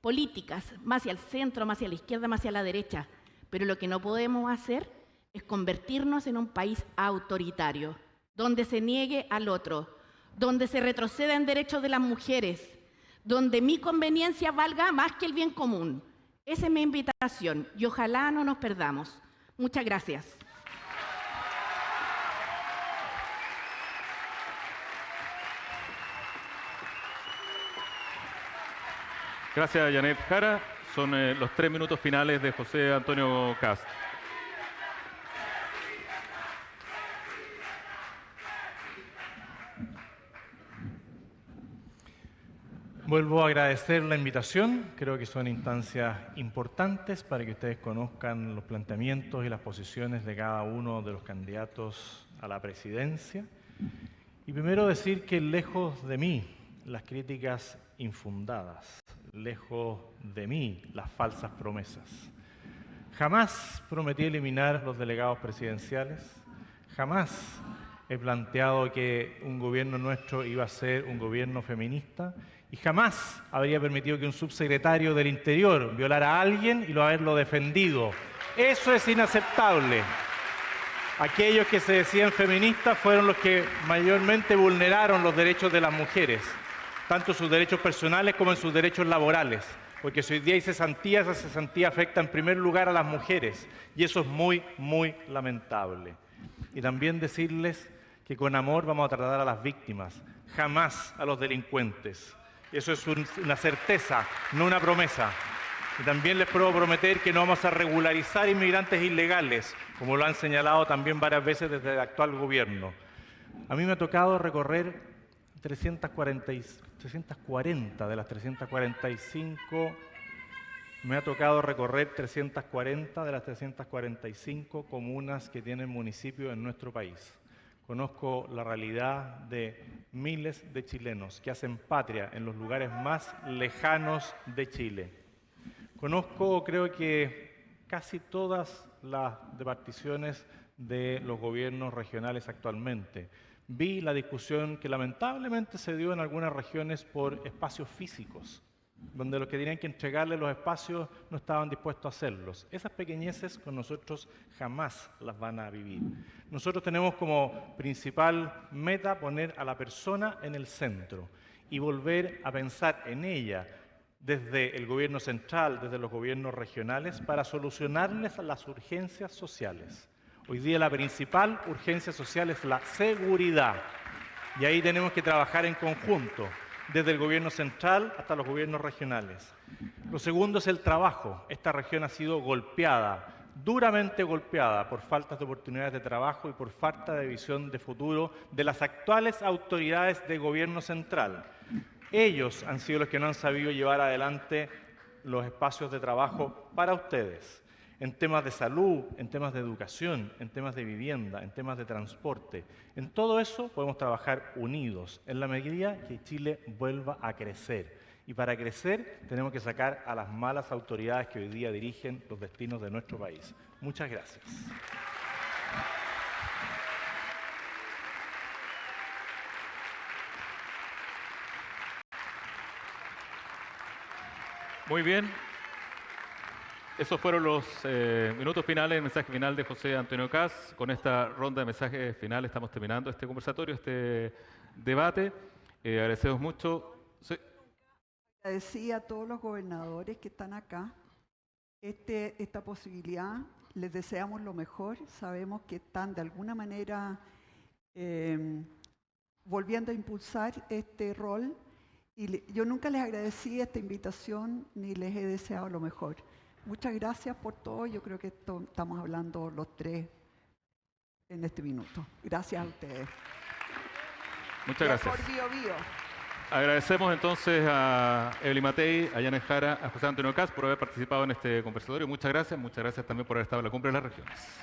políticas, más hacia el centro, más hacia la izquierda, más hacia la derecha. Pero lo que no podemos hacer es convertirnos en un país autoritario, donde se niegue al otro, donde se retroceda en derechos de las mujeres, donde mi conveniencia valga más que el bien común. Esa es mi invitación y ojalá no nos perdamos. Muchas gracias. Gracias, Janet Jara. Son los 3 minutos finales de José Antonio Kast. Vuelvo a agradecer la invitación. Creo que son instancias importantes para que ustedes conozcan los planteamientos y las posiciones de cada uno de los candidatos a la presidencia. Y primero decir que lejos de mí las críticas infundadas, lejos de mí las falsas promesas. Jamás prometí eliminar los delegados presidenciales, jamás he planteado que un gobierno nuestro iba a ser un gobierno feminista y jamás habría permitido que un subsecretario del Interior violara a alguien y lo haberlo defendido. Eso es inaceptable. Aquellos que se decían feministas fueron los que mayormente vulneraron los derechos de las mujeres, tanto sus derechos personales como en sus derechos laborales, porque si hoy día hay cesantía, esa cesantía afecta en primer lugar a las mujeres y eso es muy, muy lamentable. Y también decirles que con amor vamos a tratar a las víctimas, jamás a los delincuentes. Eso es una certeza, no una promesa. Y también les puedo prometer que no vamos a regularizar inmigrantes ilegales, como lo han señalado también varias veces desde el actual gobierno. A mí me ha tocado recorrer 340 de las 345, me ha tocado recorrer 340 de las 345 comunas que tienen municipios en nuestro país. Conozco la realidad de miles de chilenos que hacen patria en los lugares más lejanos de Chile. Conozco, creo que casi todas las departiciones de los gobiernos regionales actualmente. Vi la discusión que lamentablemente se dio en algunas regiones por espacios físicos, donde los que tenían que entregarle los espacios no estaban dispuestos a hacerlos. Esas pequeñeces con nosotros jamás las van a vivir. Nosotros tenemos como principal meta poner a la persona en el centro y volver a pensar en ella desde el gobierno central, desde los gobiernos regionales, para solucionarles las urgencias sociales. Hoy día la principal urgencia social es la seguridad y ahí tenemos que trabajar en conjunto, desde el gobierno central hasta los gobiernos regionales. Lo segundo es el trabajo. Esta región ha sido golpeada, duramente golpeada por faltas de oportunidades de trabajo y por falta de visión de futuro de las actuales autoridades de gobierno central. Ellos han sido los que no han sabido llevar adelante los espacios de trabajo para ustedes, en temas de salud, en temas de educación, en temas de vivienda, en temas de transporte. En todo eso podemos trabajar unidos, en la medida que Chile vuelva a crecer. Y para crecer tenemos que sacar a las malas autoridades que hoy día dirigen los destinos de nuestro país. Muchas gracias. Muy bien. Esos fueron los minutos finales, el mensaje final de José Antonio Kast. Con esta ronda de mensajes finales estamos terminando este conversatorio, este debate. Agradecemos mucho. Sí. Agradecí a todos los gobernadores que están acá esta posibilidad. Les deseamos lo mejor. Sabemos que están de alguna manera volviendo a impulsar este rol. Y yo nunca les agradecí esta invitación ni les he deseado lo mejor. Muchas gracias por todo. Yo creo que estamos hablando los tres en este minuto. Gracias a ustedes. Muchas gracias. Por Bio Bio. Agradecemos entonces a Evelyn Matei, a Yanes Jara, a José Antonio Kast por haber participado en este conversatorio. Muchas gracias también por haber estado en la Cumbre de las Regiones.